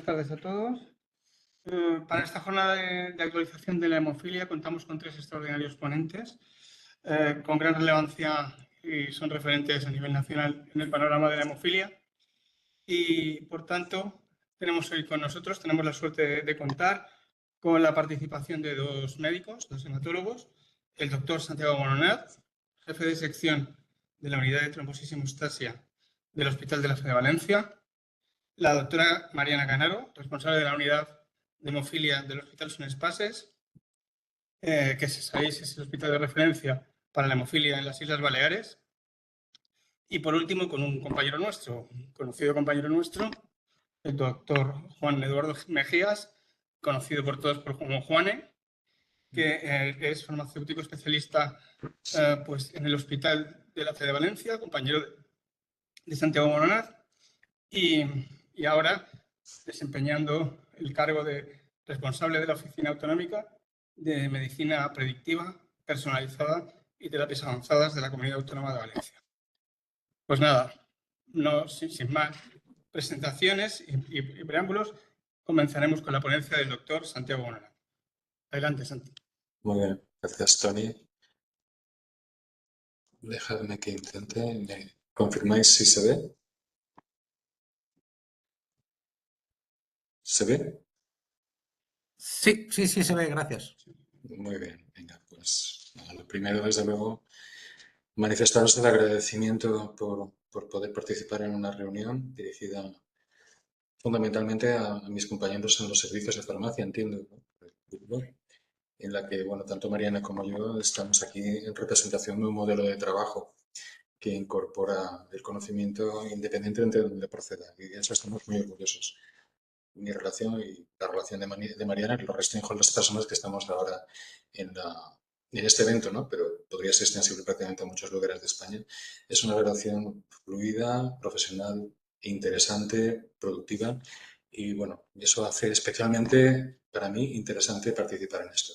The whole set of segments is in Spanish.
buenas tardes a todos. Para esta jornada de actualización de la hemofilia contamos con 3 extraordinarios ponentes con gran relevancia y son referentes a nivel nacional en el panorama de la hemofilia. Y, por tanto, tenemos hoy con nosotros, tenemos la suerte de contar con la participación de 2 médicos, 2 hematólogos, el doctor Santiago Bononat, jefe de sección de la unidad de trombosis y hemostasia del Hospital de la Fe de Valencia, la doctora Mariana Canaro, responsable de la unidad de hemofilia del Hospital Son Espases, que sabéis es el hospital de referencia para la hemofilia en las Islas Baleares. Y por último, con un compañero nuestro, un conocido compañero nuestro, el doctor Juan Eduardo Mejías, conocido por todos como Juane, que es farmacéutico especialista pues, en el Hospital de la Fe de Valencia, compañero de Santiago Bononat, y ahora desempeñando el cargo de responsable de la Oficina Autonómica de Medicina Predictiva, Personalizada y Terapias Avanzadas de la Comunidad Autónoma de Valencia. Pues nada, sin más presentaciones y preámbulos, comenzaremos con la ponencia del doctor Santiago Bononat. Adelante, Santi. Muy bien, gracias, Tony. Dejadme que intente. ¿Me confirmáis si se ve? ¿Se ve? Sí, se ve, gracias. Muy bien, venga, pues lo primero, desde luego, manifestaros el agradecimiento por poder participar en una reunión dirigida fundamentalmente a mis compañeros en los servicios de farmacia, entiendo, ¿no? En la que, bueno, tanto Mariana como yo estamos aquí en representación de un modelo de trabajo que incorpora el conocimiento independientemente de donde proceda. Y de eso estamos muy orgullosos. Mi relación y la relación de Mariana lo restringo a las personas que estamos ahora en este evento, ¿no? Pero podría ser extensible prácticamente a muchos lugares de España. Es una relación fluida, profesional, interesante, productiva y, bueno, eso hace especialmente para mí interesante participar en esto.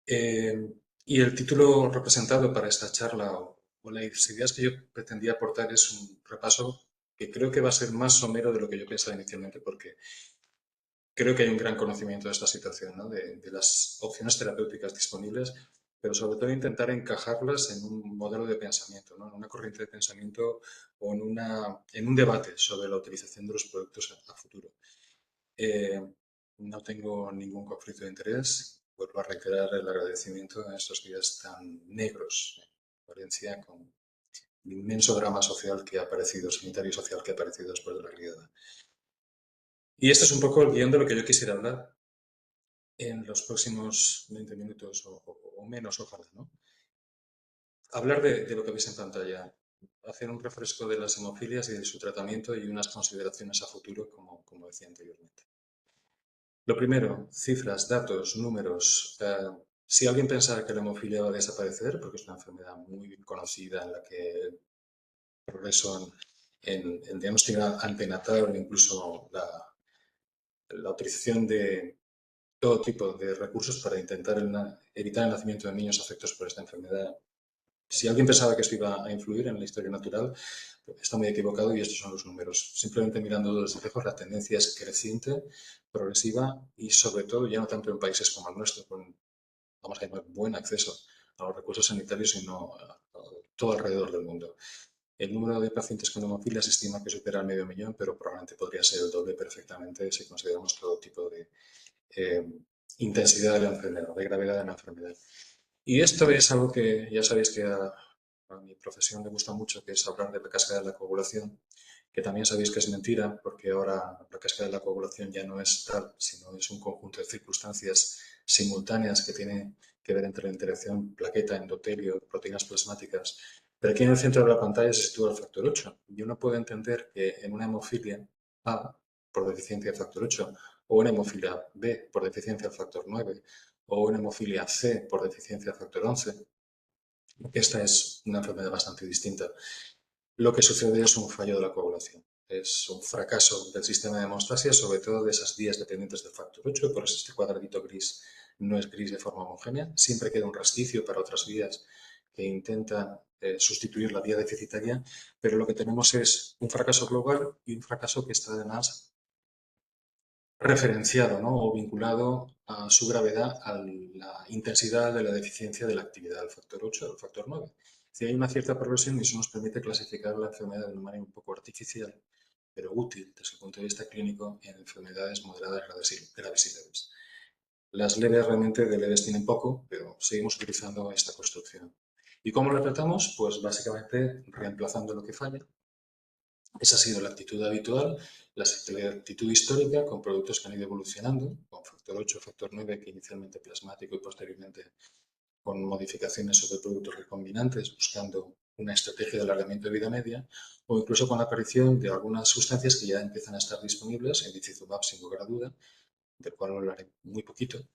Y el título representado para esta charla o las ideas que yo pretendía aportar es un repaso que creo que va a ser más somero de lo que yo pensaba inicialmente, porque creo que hay un gran conocimiento de esta situación, ¿no? de las opciones terapéuticas disponibles, pero sobre todo intentar encajarlas en un modelo de pensamiento, ¿no? En una corriente de pensamiento o en un debate sobre la utilización de los productos a futuro. No tengo ningún conflicto de interés. Vuelvo a reiterar el agradecimiento en estos días tan negros en Valencia, con el inmenso drama social que ha aparecido, sanitario y social que ha aparecido después de la riada. Y este es un poco el guión de lo que yo quisiera hablar en los próximos 20 minutos o menos, ojalá, ¿no? Hablar de lo que veis en pantalla, hacer un refresco de las hemofilias y de su tratamiento y unas consideraciones a futuro, como decía anteriormente. Lo primero, cifras, datos, números. Si alguien pensara que la hemofilia va a desaparecer, porque es una enfermedad muy conocida en la que el progreso en diagnóstico antenatal o incluso la utilización de todo tipo de recursos para intentar evitar el nacimiento de niños afectados por esta enfermedad. Si alguien pensaba que esto iba a influir en la historia natural, está muy equivocado y estos son los números. Simplemente mirando los espejos, la tendencia es creciente, progresiva y sobre todo ya no tanto en países como el nuestro, con vamos a tener buen acceso a los recursos sanitarios, sino a todo alrededor del mundo. El número de pacientes con hemofilia se estima que supera el 500.000, pero probablemente podría ser el doble perfectamente si consideramos todo tipo de intensidad de la enfermedad, de gravedad de la enfermedad. Y esto es algo que ya sabéis que a mi profesión le gusta mucho, que es hablar de la cascada de la coagulación, que también sabéis que es mentira, porque ahora la cascada de la coagulación ya no es tal, sino es un conjunto de circunstancias simultáneas que tienen que ver entre la interacción plaqueta, endotelio, proteínas plasmáticas. Pero aquí en el centro de la pantalla se sitúa el factor 8. Y uno puede entender que en una hemofilia A, por deficiencia de factor 8, o una hemofilia B, por deficiencia del factor 9, o una hemofilia C, por deficiencia del factor 11, esta es una enfermedad bastante distinta. Lo que sucede es un fallo de la coagulación. Es un fracaso del sistema de hemostasia, sobre todo de esas vías dependientes del factor 8, por eso este cuadradito gris no es gris de forma homogénea. Siempre queda un resquicio para otras vías que intentan sustituir la vía deficitaria, pero lo que tenemos es un fracaso global y un fracaso que está además referenciado, ¿no? O vinculado a su gravedad a la intensidad de la deficiencia de la actividad del factor 8 o del factor 9. Si hay una cierta progresión y eso nos permite clasificar la enfermedad de una manera un poco artificial, pero útil desde el punto de vista clínico en enfermedades moderadas, graves y leves. Las leves realmente de leves tienen poco, pero seguimos utilizando esta construcción. ¿Y cómo la tratamos? Pues básicamente reemplazando lo que falla. Esa ha sido la actitud habitual, la actitud histórica con productos que han ido evolucionando, con factor 8, factor 9, que inicialmente plasmático y posteriormente con modificaciones sobre productos recombinantes, buscando una estrategia de alargamiento de vida media, o incluso con la aparición de algunas sustancias que ya empiezan a estar disponibles, el bimekizumab sin lugar a duda, del cual hablaré muy poquito,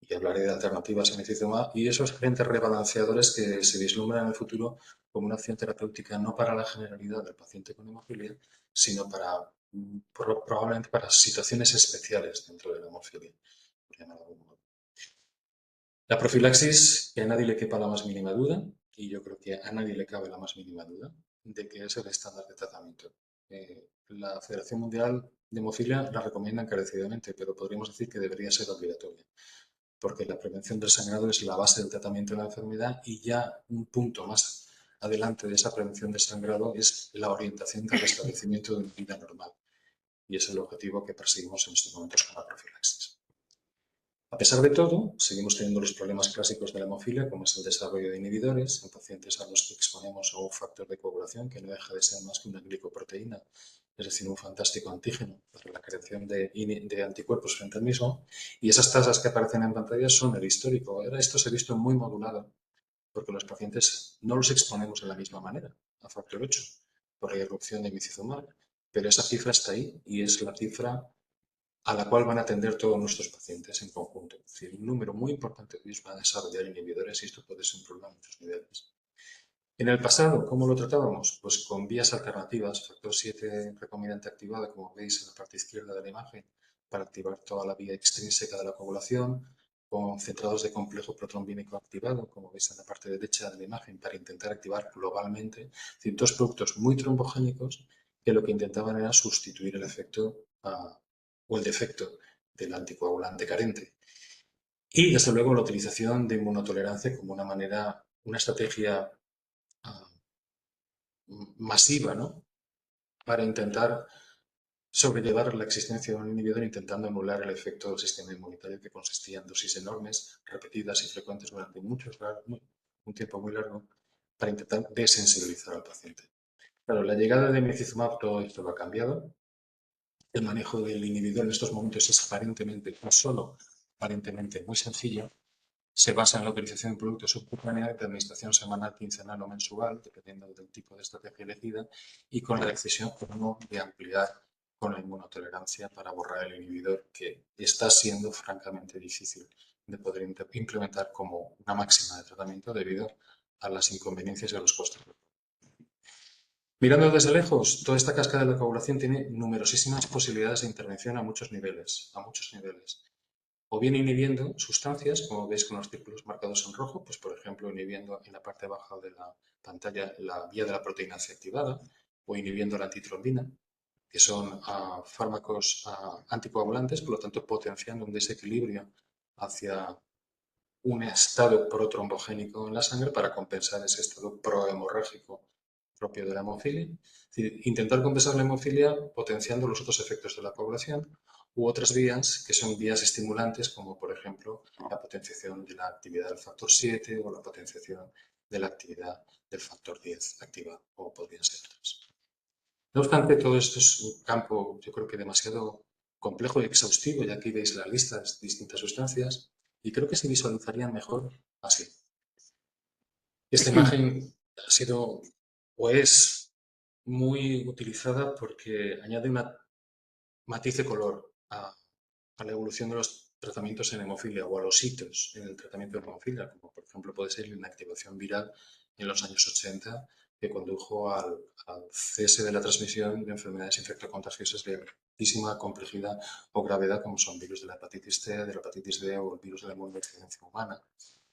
y hablaré de alternativas a bimekizumab, y esos agentes rebalanceadores que se vislumbran en el futuro como una acción terapéutica no para la generalidad del paciente con hemofilia, sino probablemente para situaciones especiales dentro de la hemofilia, por llamarlo de algún modo. La profilaxis, que a nadie le quepa la más mínima duda, y yo creo que a nadie le cabe la más mínima duda, de que es el estándar de tratamiento. La Federación Mundial de Hemofilia la recomienda encarecidamente, pero podríamos decir que debería ser obligatoria, porque la prevención del sangrado es la base del tratamiento de la enfermedad y ya un punto más adelante de esa prevención del sangrado es la orientación del restablecimiento de una vida normal. Y es el objetivo que perseguimos en estos momentos con la profilaxis. A pesar de todo, seguimos teniendo los problemas clásicos de la hemofilia, como es el desarrollo de inhibidores en pacientes a los que exponemos a un factor de coagulación que no deja de ser más que una glicoproteína, es decir, un fantástico antígeno para la creación de anticuerpos frente al mismo. Y esas tasas que aparecen en pantalla son el histórico. Ahora esto se ha visto muy modulado porque los pacientes no los exponemos de la misma manera a factor 8 por la irrupción de bimekizumab, pero esa cifra está ahí y es la cifra a la cual van a atender todos nuestros pacientes en conjunto. Es decir, un número muy importante de ellos van a desarrollar inhibidores y esto puede ser un problema a muchos niveles. En el pasado, ¿cómo lo tratábamos? Pues con vías alternativas, factor 7 recombinante activado, como veis en la parte izquierda de la imagen, para activar toda la vía extrínseca de la coagulación, con concentrados de complejo protrombínico activado, como veis en la parte derecha de la imagen, para intentar activar globalmente. Es decir, dos productos muy trombogénicos que lo que intentaban era sustituir el efecto o el defecto del anticoagulante carente. Y, desde luego, la utilización de inmunotolerancia como una manera, una estrategia masiva, ¿no? Para intentar sobrellevar la existencia de un inhibidor intentando anular el efecto del sistema inmunitario que consistía en dosis enormes, repetidas y frecuentes durante un tiempo muy largo para intentar desensibilizar al paciente. Claro, la llegada de bimekizumab todo esto lo ha cambiado. El manejo del inhibidor en estos momentos es aparentemente, no solo aparentemente, muy sencillo. Se basa en la utilización de productos subcutánea de administración semanal, quincenal o mensual, dependiendo del tipo de estrategia elegida, y con la decisión de ampliar con la inmunotolerancia para borrar el inhibidor, que está siendo francamente difícil de poder implementar como una máxima de tratamiento debido a las inconveniencias y a los costos. Mirando desde lejos, toda esta cascada de la coagulación tiene numerosísimas posibilidades de intervención a muchos niveles. O bien inhibiendo sustancias, como veis con los círculos marcados en rojo, pues por ejemplo inhibiendo en la parte baja de la pantalla la vía de la proteína C activada, o inhibiendo la antitrombina, que son fármacos anticoagulantes, por lo tanto potenciando un desequilibrio hacia un estado protrombogénico en la sangre para compensar ese estado prohemorrágico propio de la hemofilia. Es decir, intentar compensar la hemofilia potenciando los otros efectos de la coagulación u otras vías que son vías estimulantes, como por ejemplo la potenciación de la actividad del factor 7 o la potenciación de la actividad del factor 10 activa, o podrían ser otras. No obstante, todo esto es un campo, yo creo que demasiado complejo y exhaustivo, y aquí veis las listas de distintas sustancias, y creo que se visualizarían mejor así. Esta imagen ha sido o es muy utilizada porque añade una matiz de color a la evolución de los tratamientos en hemofilia o a los hitos en el tratamiento de hemofilia, como por ejemplo puede ser la inactivación viral en los años 80 que condujo al cese de la transmisión de enfermedades infectocontagiosas de altísima complejidad o gravedad, como son virus de la hepatitis C, de la hepatitis B o el virus de la inmunodeficiencia humana.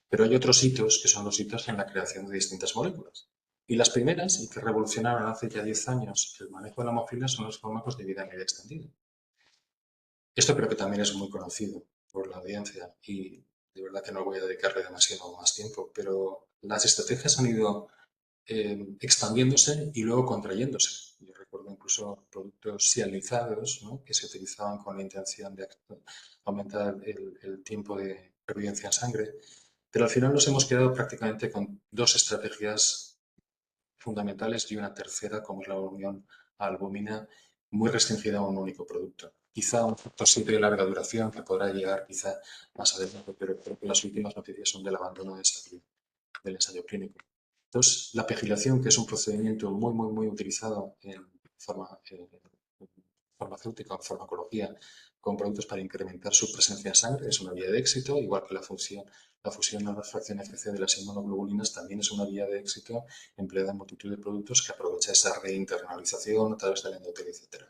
Pero hay otros hitos que son los hitos en la creación de distintas moléculas. Y las primeras, y que revolucionaron hace ya 10 años el manejo de la hemofilia, son los fármacos de vida media extendida. Esto creo que también es muy conocido por la audiencia y de verdad que no voy a dedicarle demasiado más tiempo, pero las estrategias han ido expandiéndose y luego contrayéndose. Yo recuerdo incluso productos sializados, ¿no?, que se utilizaban con la intención de aumentar el tiempo de pervivencia en sangre, pero al final nos hemos quedado prácticamente con dos estrategias fundamentales y una tercera, como es la unión a albúmina, muy restringida a un único producto. Quizá un factor 7 de larga duración que podrá llegar quizá más adelante, pero creo que las últimas noticias son del abandono de del ensayo clínico. Entonces, la pegilación, que es un procedimiento muy utilizado en farmacéutica o farmacología con productos para incrementar su presencia en sangre, es una vía de éxito, igual que la fusión a la fracción FC de las inmunoglobulinas también es una vía de éxito empleada en multitud de productos que aprovecha esa reinternalización a través del endotelio, etc.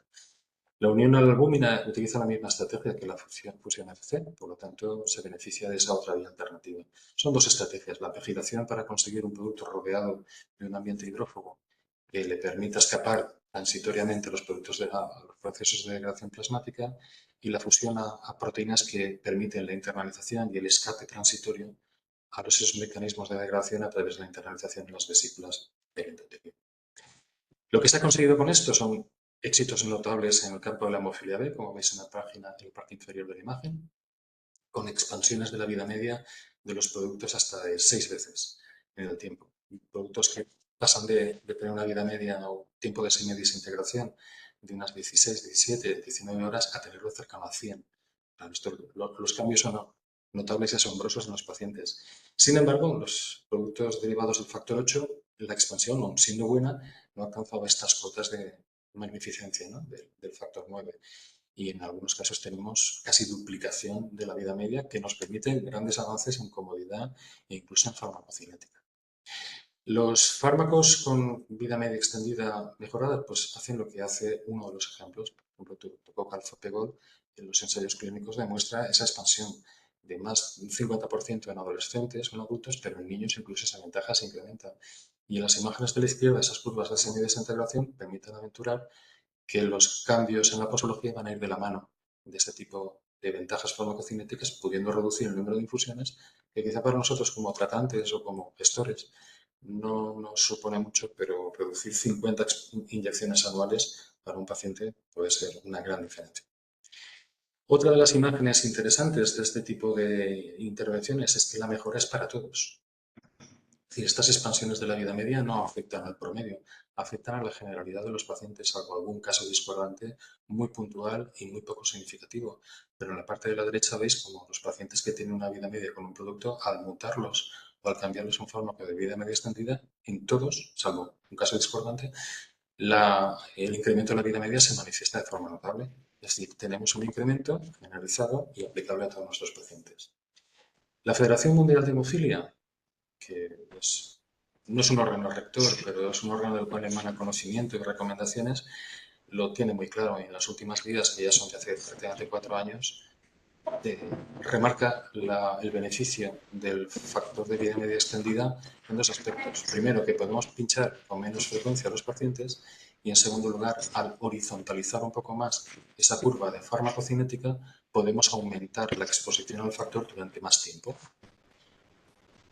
La unión a la albúmina utiliza la misma estrategia que la fusión FC, por lo tanto se beneficia de esa otra vía alternativa. Son dos estrategias, la pegilación para conseguir un producto rodeado de un ambiente hidrófobo que le permita escapar transitoriamente los productos a los procesos de degradación plasmática y la fusión a proteínas que permiten la internalización y el escape transitorio a esos mecanismos de degradación a través de la internalización en las vesículas del endotelio. Lo que se ha conseguido con esto son éxitos notables en el campo de la hemofilia B, como veis en la página, en la parte inferior de la imagen, con expansiones de la vida media de los productos hasta de 6 veces en el tiempo. Productos que pasan de tener una vida media o tiempo de semidesintegración de unas 16, 17, 19 horas a tenerlo cercano a 100. Claro, los cambios son notables y asombrosos en los pacientes. Sin embargo, los productos derivados del factor 8, la expansión, aun siendo buena, no ha alcanzado estas cotas de magnificencia, ¿no?, del factor 9. Y en algunos casos tenemos casi duplicación de la vida media que nos permite grandes avances en comodidad e incluso en farmacocinética. Los fármacos con vida media extendida mejorada pues hacen lo que hace uno de los ejemplos, por ejemplo, Tocopacalfopegol, en los ensayos clínicos demuestra esa expansión de más de un 50% en adolescentes o en adultos, pero en niños incluso esa ventaja se incrementa. Y en las imágenes de la izquierda, esas curvas de semidesintegración permiten aventurar que los cambios en la posología van a ir de la mano de este tipo de ventajas farmacocinéticas, pudiendo reducir el número de infusiones, que quizá para nosotros como tratantes o como gestores no nos supone mucho, pero reducir 50 inyecciones anuales para un paciente puede ser una gran diferencia. Otra de las imágenes interesantes de este tipo de intervenciones es que la mejora es para todos. Es decir, estas expansiones de la vida media no afectan al promedio, afectan a la generalidad de los pacientes, salvo algún caso discordante muy puntual y muy poco significativo. Pero en la parte de la derecha veis como los pacientes que tienen una vida media con un producto, al mutarlos o al cambiarlos a un fármaco de vida media extendida, en todos, salvo un caso discordante, el incremento de la vida media se manifiesta de forma notable. Es decir, tenemos un incremento generalizado y aplicable a todos nuestros pacientes. La Federación Mundial de Hemofilia, que no es un órgano rector, pero es un órgano del cual emana conocimiento y recomendaciones, lo tiene muy claro. En las últimas guías, que ya son de hace prácticamente 4 años, remarca el beneficio del factor de vida media extendida en dos aspectos. Primero, que podemos pinchar con menos frecuencia a los pacientes y, en segundo lugar, al horizontalizar un poco más esa curva de farmacocinética, podemos aumentar la exposición al factor durante más tiempo.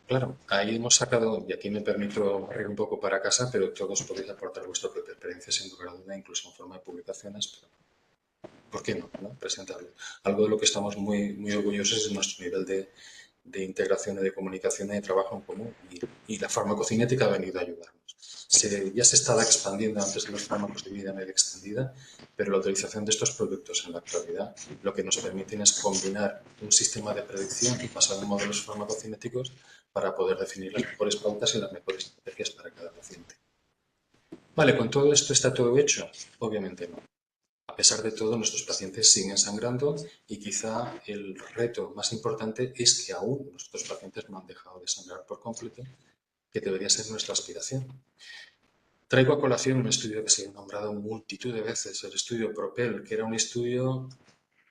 Claro, ahí hemos sacado, y aquí me permito barrer un poco para casa, pero todos podéis aportar vuestra propia experiencia sin lugar a duda, incluso en forma de publicaciones, pero ¿por qué no? Presentarlo. Algo de lo que estamos muy orgullosos es nuestro nivel de integración y de comunicación y de trabajo en común. Y la farmacocinética ha venido a ayudarnos. Ya se estaba expandiendo antes de los fármacos de vida media extendida, pero la utilización de estos productos en la actualidad lo que nos permiten es combinar un sistema de predicción basado en modelos farmacocinéticos para poder definir las mejores pautas y las mejores estrategias para cada paciente. Vale, ¿con todo esto está todo hecho? Obviamente no. A pesar de todo, nuestros pacientes siguen sangrando y quizá el reto más importante es que aún nuestros pacientes no han dejado de sangrar por completo, que debería ser nuestra aspiración. Traigo a colación un estudio que se ha nombrado multitud de veces, el estudio PROPEL, que era un estudio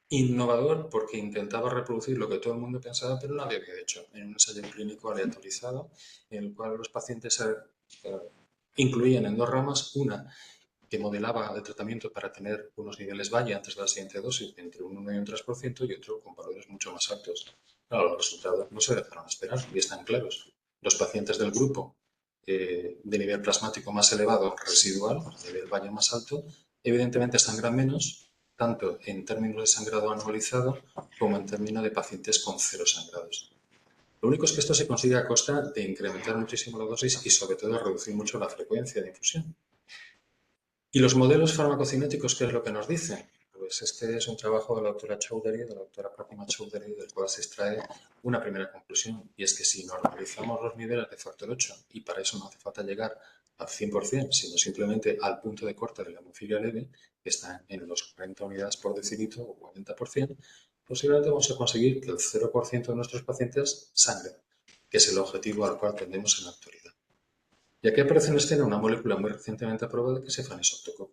innovador porque intentaba reproducir lo que todo el mundo pensaba, pero nadie había hecho, en un ensayo clínico aleatorizado, en el cual los pacientes incluían en dos ramas, una que modelaba el tratamiento para tener unos niveles valle antes de la siguiente dosis de entre un 1 y un 3% y otro con valores mucho más altos. Claro, los resultados no se dejaron esperar y están claros. Los pacientes del grupo de nivel plasmático más elevado residual, nivel valle más alto, evidentemente sangran menos, tanto en términos de sangrado anualizado como en términos de pacientes con cero sangrados. Lo único es que esto se consigue a costa de incrementar muchísimo la dosis y sobre todo reducir mucho la frecuencia de infusión. ¿Y los modelos farmacocinéticos qué es lo que nos dicen? Pues este es un trabajo de la doctora Chowdhury, de la doctora Pratima Chowdhury, del cual se extrae una primera conclusión, y es que si normalizamos los niveles de factor 8, y para eso no hace falta llegar al 100%, sino simplemente al punto de corte de la hemofilia leve, que está en los 40 unidades por decilitro o 40%, posiblemente vamos a conseguir que el 0% de nuestros pacientes sangren, que es el objetivo al cual tendemos en la actualidad. Y aquí aparece en escena una molécula muy recientemente aprobada que es efanesoctocog.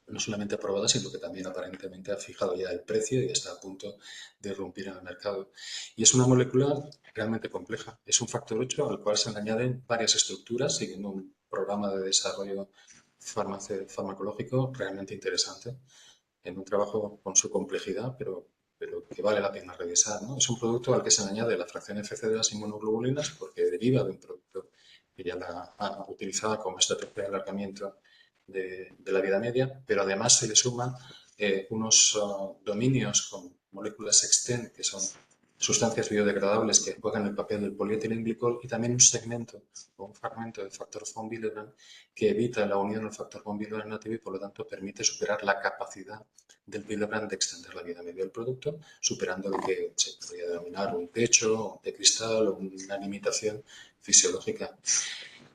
No solamente aprobada, sino que también aparentemente ha fijado ya el precio y está a punto de irrumpir en el mercado. Y es una molécula realmente compleja. Es un factor 8 al cual se le añaden varias estructuras siguiendo un programa de desarrollo farmacológico realmente interesante, en un trabajo con su complejidad, pero que vale la pena revisar, ¿no? Es un producto al que se le añade la fracción FC de las inmunoglobulinas porque deriva de un producto que ya la ha utilizado como estrategia de alargamiento de la vida media, pero además se le suman unos dominios con moléculas extend, que son sustancias biodegradables que juegan el papel del polietilenglicol, y también un segmento o un fragmento del factor von Willebrand que evita la unión del factor von Willebrand nativo y por lo tanto permite superar la capacidad del Willebrand de extender la vida media del producto, superando lo que se podría denominar un techo de cristal o una limitación fisiológica.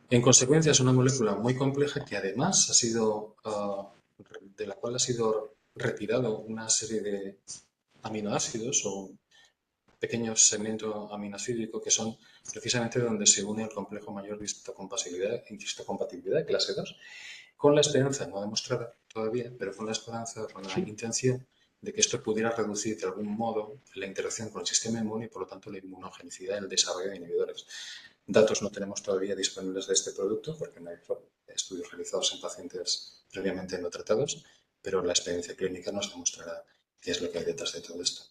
En consecuencia, es una molécula muy compleja que además ha sido, de la cual ha sido retirado una serie de aminoácidos o un pequeño segmento aminoácidico que son precisamente donde se une el complejo mayor de histocompatibilidad de clase 2, con la esperanza, no demostrada todavía, pero con la esperanza, con la intención de que esto pudiera reducir de algún modo la interacción con el sistema inmune y por lo tanto la inmunogenicidad y el desarrollo de inhibidores. Datos no tenemos todavía disponibles de este producto porque no hay estudios realizados en pacientes previamente no tratados, pero la experiencia clínica nos demostrará qué es lo que hay detrás de todo esto.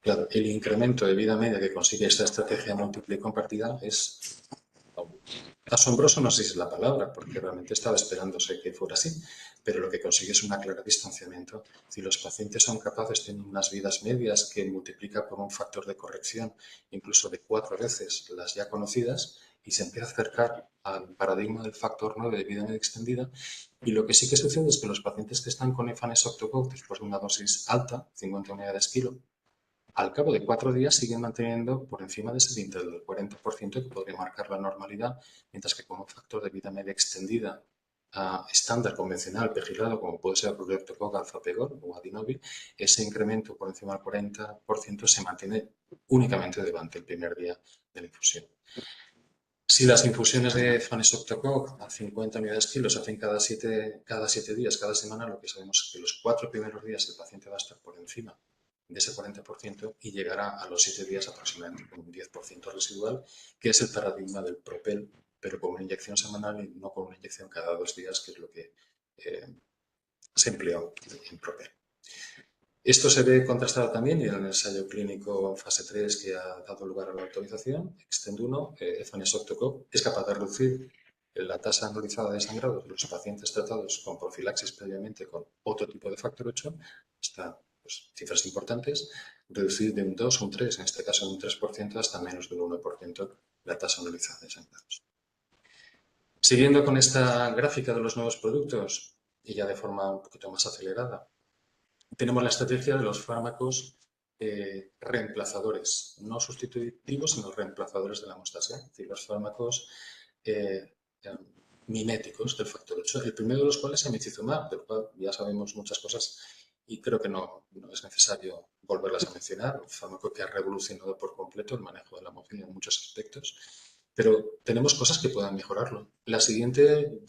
Claro, el incremento de vida media que consigue esta estrategia múltiple y compartida es asombroso, no sé si es la palabra, porque realmente estaba esperándose que fuera así, pero lo que consigue es un claro distanciamiento. Si los pacientes son capaces de tener unas vidas medias que multiplica por un factor de corrección incluso de 4 veces las ya conocidas y se empieza a acercar al paradigma del factor 9 de vida media extendida, y lo que sí que sucede es que los pacientes que están con efanesoctocog después de una dosis alta, 50 unidades kilo, al cabo de 4 días siguen manteniendo por encima de ese límite del 40% que podría marcar la normalidad, mientras que como factor de vida media extendida estándar convencional, pegilado, como puede ser el Rudoctocog, alfa-pegol o Adinovi, ese incremento por encima del 40% se mantiene únicamente durante el primer día de la infusión. Si las infusiones de efanesoctocog a 50 unidades kilo se hacen cada 7 días, cada semana, lo que sabemos es que los 4 primeros días el paciente va a estar por encima de ese 40% y llegará a los 7 días aproximadamente con un 10% residual, que es el paradigma del Propel, pero con una inyección semanal y no con una inyección cada 2 días, que es lo que se empleó en Propel. Esto se ve contrastado también en el ensayo clínico fase 3 que ha dado lugar a la autorización, Extend-1, efanesoctocog es capaz de reducir la tasa anualizada de sangrado de los pacientes tratados con profilaxis previamente con otro tipo de factor 8, hasta cifras importantes, reducir de un 2 o un 3, en este caso de un 3% hasta menos del 1% la tasa anualizada de sangrados. Siguiendo con esta gráfica de los nuevos productos y ya de forma un poquito más acelerada, tenemos la estrategia de los fármacos reemplazadores, no sustitutivos, sino reemplazadores de la hemostasia, es decir, los fármacos miméticos del factor 8. El primero de los cuales es emicizumab, del cual ya sabemos muchas cosas y creo que no es necesario volverlas a mencionar, un fármaco que ha revolucionado por completo el manejo de la hemofilia en muchos aspectos, pero tenemos cosas que puedan mejorarlo. La siguiente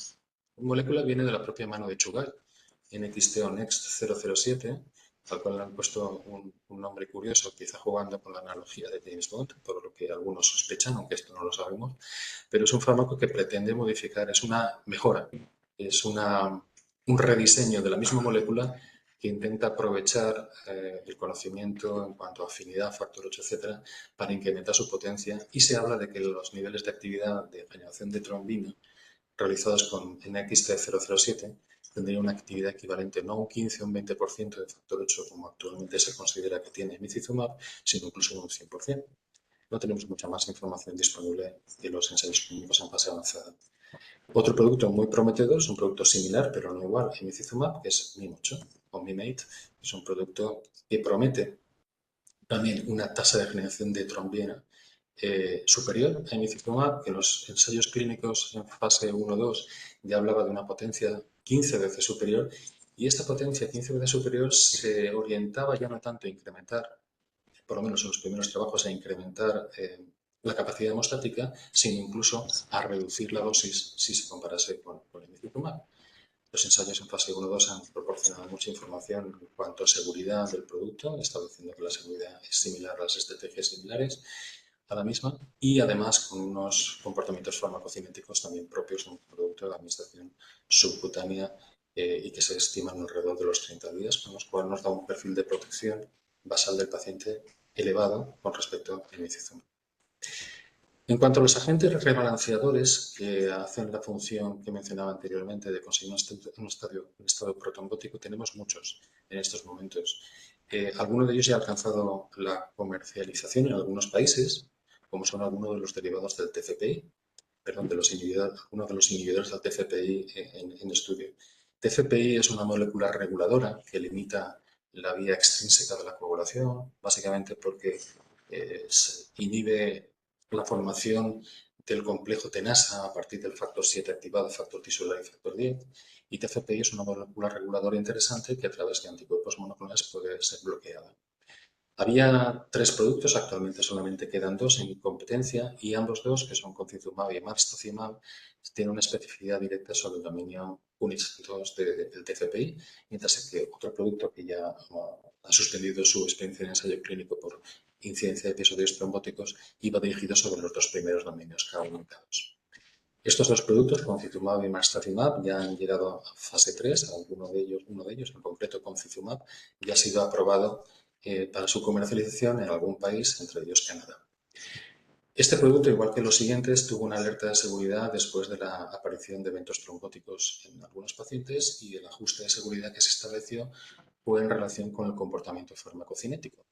molécula viene de la propia mano de Chugai, NXTO Next 007, al cual le han puesto un nombre curioso, quizá jugando con la analogía de James Bond, por lo que algunos sospechan, aunque esto no lo sabemos, pero es un fármaco que pretende modificar, es una mejora, es una un rediseño de la misma molécula que intenta aprovechar el conocimiento en cuanto a afinidad, factor 8, etcétera, para incrementar su potencia, y se habla de que los niveles de actividad de generación de trombina realizados con NXT007 tendrían una actividad equivalente no a un 15 o un 20% de factor 8, como actualmente se considera que tiene Micizumab, sino incluso un 100%. No tenemos mucha más información disponible que los ensayos clínicos en fase avanzada. Otro producto muy prometedor es un producto similar, pero no igual, a Micizumab, que es MIM8 o MIM8. Es un producto que promete también una tasa de generación de trombina superior a Micizumab, que en los ensayos clínicos en fase 1-2 ya hablaba de una potencia 15 veces superior, y esta potencia 15 veces superior se orientaba ya no tanto a incrementar, por lo menos en los primeros trabajos, a incrementar la capacidad hemostática, sino incluso a reducir la dosis si se comparase con el Micizumab. Los ensayos en fase 1-2 han proporcionado mucha información en cuanto a seguridad del producto, estableciendo que la seguridad es similar a las estrategias similares a la misma, y además con unos comportamientos farmacocinéticos también propios de un producto de administración subcutánea y que se estiman alrededor de los 30 días, con los cuales nos da un perfil de protección basal del paciente elevado con respecto al Micizumab. En cuanto a los agentes rebalanceadores que hacen la función que mencionaba anteriormente de conseguir un estado protrombótico, tenemos muchos en estos momentos. Algunos de ellos ya han alcanzado la comercialización en algunos países, como son algunos de los derivados del TCPI, perdón, algunos de los inhibidores del TCPI en estudio. TCPI es una molécula reguladora que limita la vía extrínseca de la coagulación, básicamente porque inhibe la formación del complejo tenasa a partir del factor 7 activado, factor tisular y factor 10. Y TCPI es una molécula reguladora interesante que a través de anticuerpos monoclonales puede ser bloqueada. Había 3 productos, actualmente solamente quedan 2 en competencia, y ambos dos, que son Concizumab y Marstacimab, tienen una especificidad directa sobre el dominio UNIX2 del TCPI, mientras que otro producto que ya ha suspendido su experiencia en ensayo clínico por incidencia de episodios trombóticos iba dirigido sobre los 2 primeros dominios comunicados. Estos 2 productos, Concizumab y Marstacimab, ya han llegado a fase 3, uno de ellos, en concreto Concizumab, ya ha sido aprobado para su comercialización en algún país, entre ellos Canadá. Este producto, igual que los siguientes, tuvo una alerta de seguridad después de la aparición de eventos trombóticos en algunos pacientes, y el ajuste de seguridad que se estableció fue en relación con el comportamiento farmacocinético.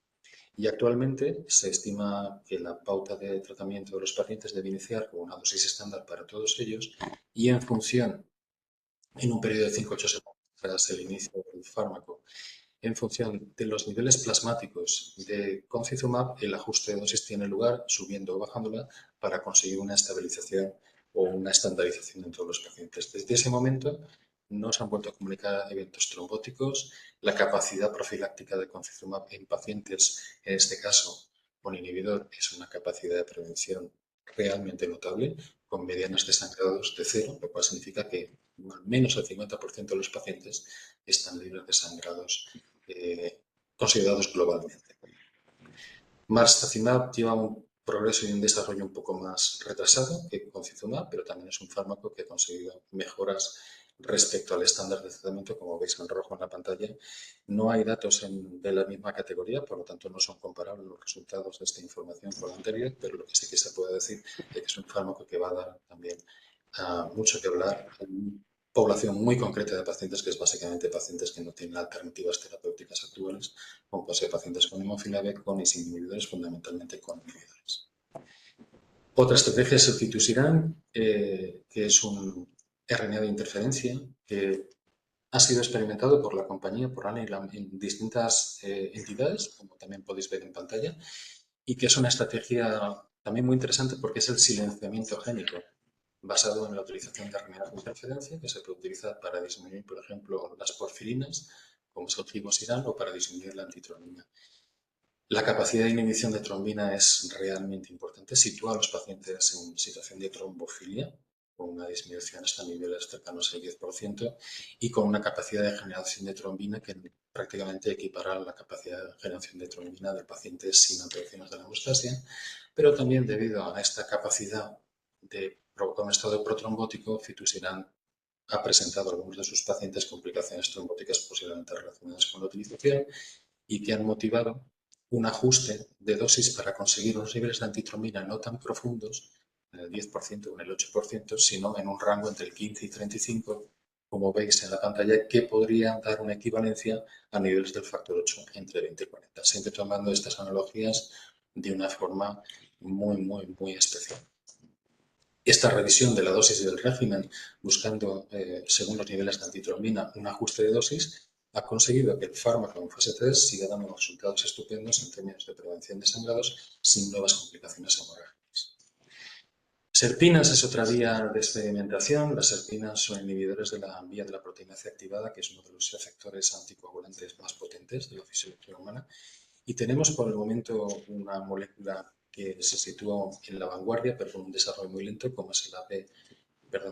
Y actualmente se estima que la pauta de tratamiento de los pacientes debe iniciar con una dosis estándar para todos ellos, y en función, en un periodo de 5-8 semanas tras el inicio del fármaco, en función de los niveles plasmáticos de Concizumab, el ajuste de dosis tiene lugar subiendo o bajándola para conseguir una estabilización o una estandarización en todos los pacientes. Desde ese momento no se han vuelto a comunicar eventos trombóticos. La capacidad profiláctica de Concizumab en pacientes, en este caso con inhibidor, es una capacidad de prevención realmente notable, con medianas de sangrados de 0, lo cual significa que al menos el 50% de los pacientes están libres de sangrados considerados globalmente. Marstacimab lleva un progreso y un desarrollo un poco más retrasado que Concizumab, pero también es un fármaco que ha conseguido mejoras respecto al estándar de tratamiento, como veis en rojo en la pantalla. No hay datos de la misma categoría, por lo tanto no son comparables los resultados de esta información con la anterior, pero lo que sí que se puede decir es que es un fármaco que va a dar también mucho que hablar en población muy concreta de pacientes, que es básicamente pacientes que no tienen alternativas terapéuticas actuales, como puede ser pacientes con hemofilia B, con y sin inhibidores, fundamentalmente con inhibidores. Otra estrategia es el Fitusiran, que es un RNA de interferencia que ha sido experimentado por la compañía, por Alnylam, en distintas entidades, como también podéis ver en pantalla, y que es una estrategia también muy interesante porque es el silenciamiento génico, basado en la utilización de RNA de interferencia, que se puede utilizar para disminuir, por ejemplo, las porfirinas, como es el Fibosiran, o para disminuir la antitrombina. La capacidad de inhibición de trombina es realmente importante. Sitúa a los pacientes en situación de trombofilia, con una disminución hasta niveles cercanos al 10%, y con una capacidad de generación de trombina que prácticamente equipara la capacidad de generación de trombina del paciente sin alteraciones de la hemostasia, pero también debido a esta capacidad de provocar un estado protrombótico, Fitusiran ha presentado a algunos de sus pacientes complicaciones trombóticas posiblemente relacionadas con la utilización y que han motivado un ajuste de dosis para conseguir unos niveles de antitrombina no tan profundos, en el 10% o en el 8%, sino en un rango entre el 15 y 35, como veis en la pantalla, que podría dar una equivalencia a niveles del factor 8 entre 20 y 40, siempre tomando estas analogías de una forma muy especial. Esta revisión de la dosis y del régimen, buscando, según los niveles de antitrombina, un ajuste de dosis, ha conseguido que el fármaco en fase 3 siga dando unos resultados estupendos en términos de prevención de sangrados sin nuevas complicaciones hemorrágicas. Serpinas es otra vía de experimentación. Las serpinas son inhibidores de la vía de la proteína C activada, que es uno de los efectores anticoagulantes más potentes de la fisiología humana. Y tenemos por el momento una molécula que se sitúa en la vanguardia, pero con un desarrollo muy lento, como es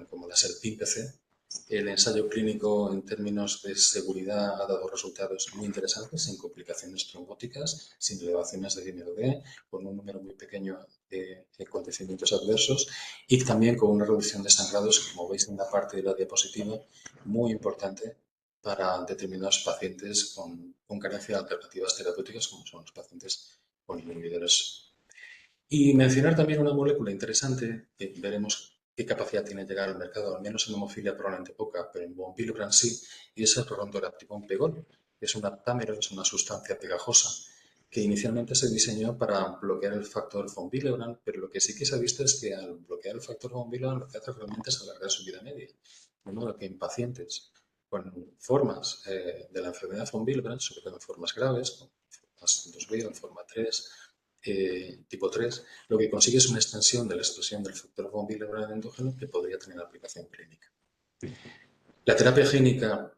como la SERPINPC. El ensayo clínico en términos de seguridad ha dado resultados muy interesantes, sin complicaciones trombóticas, sin elevaciones de dímero D, con un número muy pequeño de acontecimientos adversos y también con una reducción de sangrados, como veis en la parte de la diapositiva, muy importante para determinados pacientes con carencia de alternativas terapéuticas, como son los pacientes con inhibidores. Y mencionar también una molécula interesante que veremos qué capacidad tiene de llegar al mercado, al menos en hemofilia probablemente poca, pero en von Willebrand sí, y es el rontoraptipón pegol, que es un aptámero, es una sustancia pegajosa que inicialmente se diseñó para bloquear el factor von Willebrand, pero lo que sí que se ha visto es que al bloquear el factor von Willebrand lo que hace realmente es alargar su vida media. De modo que en pacientes con formas de la enfermedad von Willebrand, sobre todo en formas graves, como formas 2B o en forma 3, tipo 3, lo que consigue es una extensión de la expresión del factor von Willebrand endógeno que podría tener aplicación clínica. La terapia génica,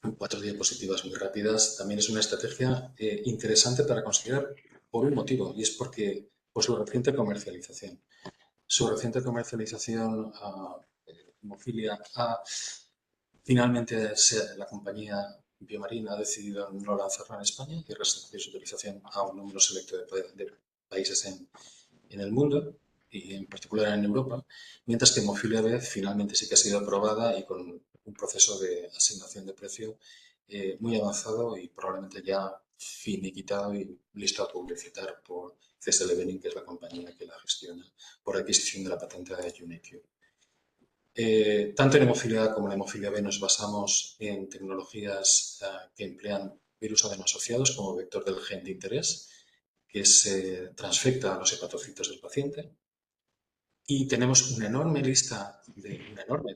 en 4 diapositivas muy rápidas, también es una estrategia interesante para considerar por un motivo, y es porque por su reciente comercialización. Su reciente comercialización hemofilia A, finalmente la compañía Biomarin ha decidido no lanzarla en España y restringir su utilización a un número selecto de países en el mundo y en particular en Europa, mientras que hemofilia B finalmente sí que ha sido aprobada y con un proceso de asignación de precio muy avanzado y probablemente ya finiquitado y listo a publicitar por CSL Behring, que es la compañía que la gestiona, por adquisición de la patente de Unique. Tanto en hemofilia A como en hemofilia B nos basamos en tecnologías que emplean virus adeno-asociados como vector del gen de interés, que se transfecta a los hepatocitos del paciente. Y tenemos una enorme lista,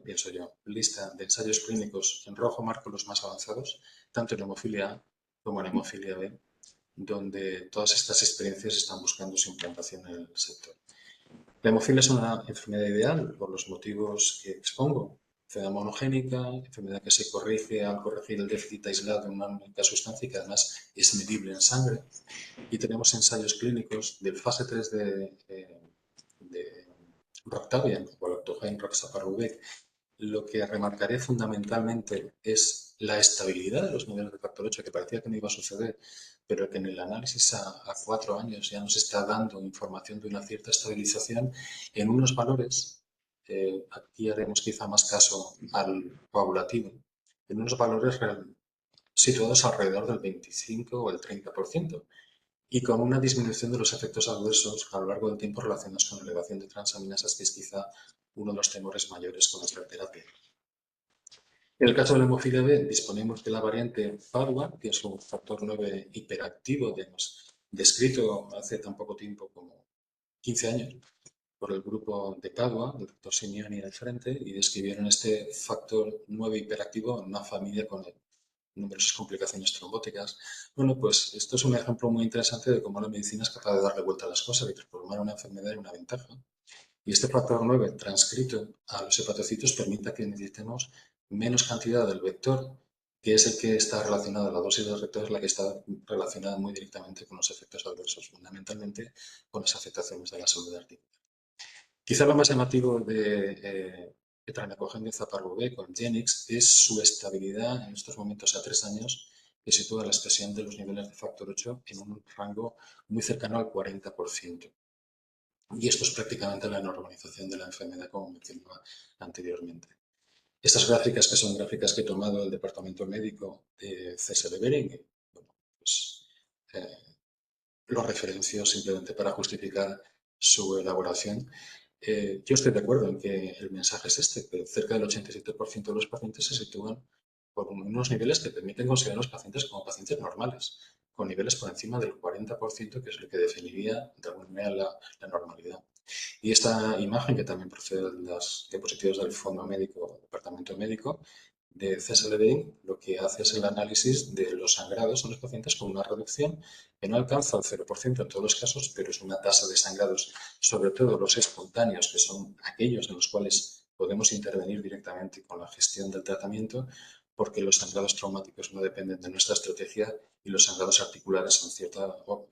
pienso yo, lista de ensayos clínicos, en rojo marco los más avanzados, tanto en hemofilia A como en hemofilia B, donde todas estas experiencias están buscando su implantación en el sector. La hemofilia es una enfermedad ideal por los motivos que expongo. Enfermedad monogénica, enfermedad que se corrige al corregir el déficit aislado de una única sustancia y que además es medible en sangre. Y tenemos ensayos clínicos del fase 3 de Roctavian o Lactogen Roxaparvovec. Lo que remarcaré fundamentalmente es la estabilidad de los niveles de factor 8, que parecía que no iba a suceder, pero que en el análisis a 4 años ya nos está dando información de una cierta estabilización en unos valores, aquí haremos quizá más caso al coagulativo, en unos valores situados alrededor del 25 o el 30%, y con una disminución de los efectos adversos a lo largo del tiempo relacionados con la elevación de transaminasas, que es quizá uno de los temores mayores con esta terapia. En el caso de la hemofilia B, disponemos de la variante PADUA, que es un factor 9 hiperactivo, descrito hace tan poco tiempo como 15 años por el grupo de Padua, del doctor Simeoni al frente, y describieron este factor 9 hiperactivo en una familia con numerosas complicaciones trombóticas. Bueno, pues esto es un ejemplo muy interesante de cómo la medicina es capaz de darle vuelta a las cosas y transformar una enfermedad en una ventaja. Y este factor 9 transcrito a los hepatocitos permite que necesitemos menos cantidad del vector, que es el que está relacionado, la dosis del vector es la que está relacionada muy directamente con los efectos adversos, fundamentalmente con las afectaciones de la salud articular. Quizá lo más llamativo de Etranacogén de Zaparvovec con Genix es su estabilidad en estos momentos a 3 años, que sitúa la expresión de los niveles de factor 8 en un rango muy cercano al 40%. Y esto es prácticamente la normalización de la enfermedad, como mencionaba anteriormente. Estas gráficas, que son gráficas que he tomado del Departamento Médico de CSL Behring, bueno, pues, lo referencio simplemente para justificar su elaboración. Yo estoy de acuerdo en que el mensaje es este, que cerca del 87% de los pacientes se sitúan por unos niveles que permiten considerar a los pacientes como pacientes normales, con niveles por encima del 40%, que es lo que definiría de alguna manera la normalidad. Y esta imagen, que también procede de las diapositivas del Fondo Médico, Departamento Médico, de CSL Behring, lo que hace es el análisis de los sangrados en los pacientes con una reducción que no alcanza el 0% en todos los casos, pero es una tasa de sangrados, sobre todo los espontáneos, que son aquellos en los cuales podemos intervenir directamente con la gestión del tratamiento, porque los sangrados traumáticos no dependen de nuestra estrategia y los sangrados articulares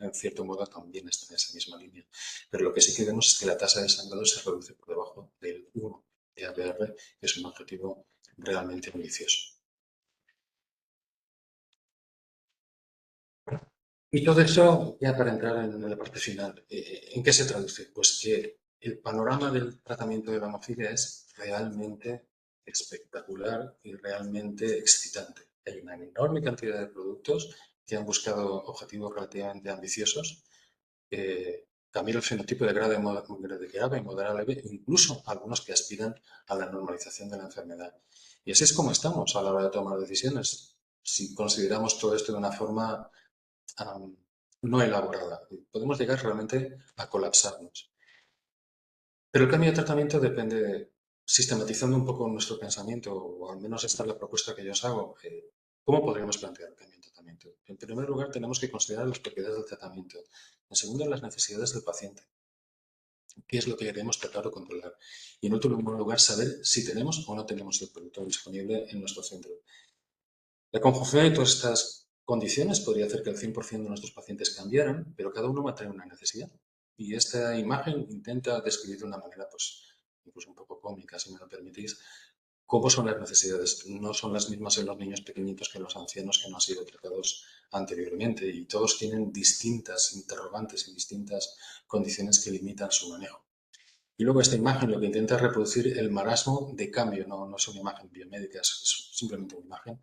en cierto modo también están en esa misma línea. Pero lo que sí que vemos es que la tasa de sangrado se reduce por debajo del 1 de ABR, que es un objetivo realmente ambicioso. Y todo eso, ya para entrar en la parte final, ¿en qué se traduce? Pues que el panorama del tratamiento de la hemofilia es realmente espectacular y realmente excitante. Hay una enorme cantidad de productos que han buscado objetivos relativamente ambiciosos, cambiar el fenotipo de grave y moderado leve, incluso algunos que aspiran a la normalización de la enfermedad. Y así es como estamos a la hora de tomar decisiones. Si consideramos todo esto de una forma no elaborada, podemos llegar realmente a colapsarnos. Pero el cambio de tratamiento depende, sistematizando un poco nuestro pensamiento, o al menos esta es la propuesta que yo os hago, ¿cómo podríamos plantear el cambio de tratamiento? En primer lugar, tenemos que considerar las propiedades del tratamiento. En segundo, las necesidades del paciente. ¿Qué es lo que queremos tratar o controlar? Y en último lugar, saber si tenemos o no tenemos el producto disponible en nuestro centro. La conjunción de todas estas condiciones podría hacer que el 100% de nuestros pacientes cambiaran, pero cada uno va a tener una necesidad. Y esta imagen intenta describir de una manera, pues, incluso un poco cómica, si me lo permitís, cómo son las necesidades. No son las mismas en los niños pequeñitos que en los ancianos que no han sido tratados anteriormente, y todos tienen distintas interrogantes y distintas condiciones que limitan su manejo. Y luego esta imagen lo que intenta es reproducir el marasmo de cambio, no es una imagen biomédica, es simplemente una imagen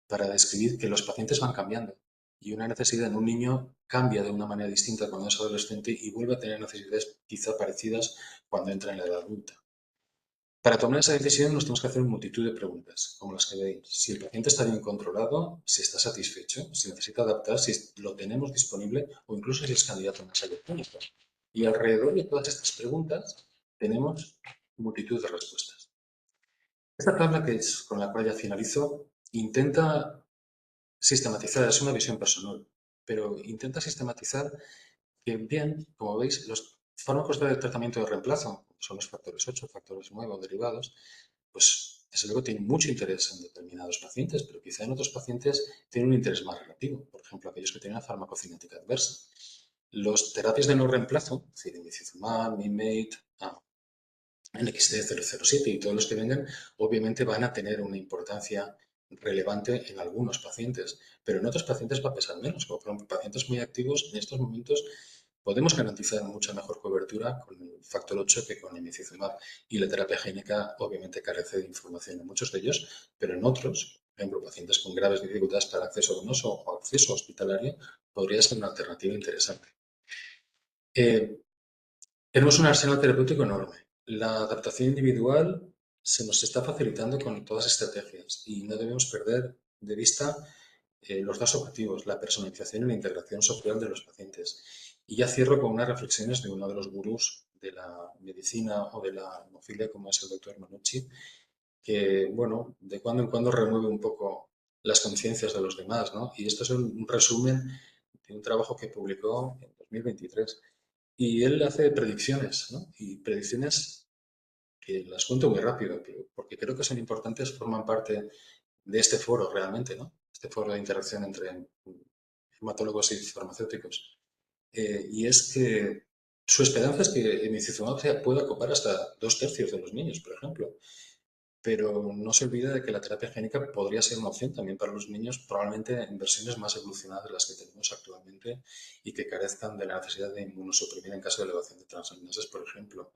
para describir que los pacientes van cambiando y una necesidad en un niño cambia de una manera distinta cuando es adolescente y vuelve a tener necesidades quizá parecidas cuando entra en la edad adulta. Para tomar esa decisión nos tenemos que hacer una multitud de preguntas, como las que veis. Si el paciente está bien controlado, si está satisfecho, si necesita adaptar, si lo tenemos disponible o incluso si es candidato a una salud pública. Y alrededor de todas estas preguntas tenemos multitud de respuestas. Esta tabla, que es con la cual ya finalizo, intenta sistematizar, es una visión personal, pero intenta sistematizar que, bien, como veis, los fármacos de tratamiento de reemplazo, son los factores 8, factores 9 o derivados, pues desde luego tienen mucho interés en determinados pacientes, pero quizá en otros pacientes tienen un interés más relativo, por ejemplo, aquellos que tienen una farmacocinética adversa. Los terapias de no reemplazo, es decir, Imicizumab, Mimate, NXT007 y todos los que vengan, obviamente van a tener una importancia relevante en algunos pacientes, pero en otros pacientes va a pesar menos. Como por ejemplo, pacientes muy activos, en estos momentos podemos garantizar mucha mejor cobertura con el factor 8 que con el Imicizumab. Y la terapia génica obviamente carece de información en muchos de ellos, pero en otros, por ejemplo, pacientes con graves dificultades para acceso venoso o acceso hospitalario, podría ser una alternativa interesante. Tenemos un arsenal terapéutico enorme. La adaptación individual se nos está facilitando con todas las estrategias y no debemos perder de vista los dos objetivos, la personalización y la integración social de los pacientes. Y ya cierro con unas reflexiones de uno de los gurús de la medicina o de la hemofilia, como es el doctor Manucci, que, bueno, de cuando en cuando remueve un poco las conciencias de los demás, ¿no? Y esto es un resumen de un trabajo que publicó en 2023. Y él hace predicciones, ¿no? Y predicciones que las cuento muy rápido, porque creo que son importantes, forman parte de este foro realmente, ¿no? Este foro de interacción entre hematólogos y farmacéuticos. Y es que su esperanza es que Imicizumab pueda copar hasta 2/3 de los niños, por ejemplo. Pero no se olvida de que la terapia génica podría ser una opción también para los niños, probablemente en versiones más evolucionadas de las que tenemos actualmente y que carezcan de la necesidad de inmunosuprimir en caso de elevación de transaminasas, por ejemplo.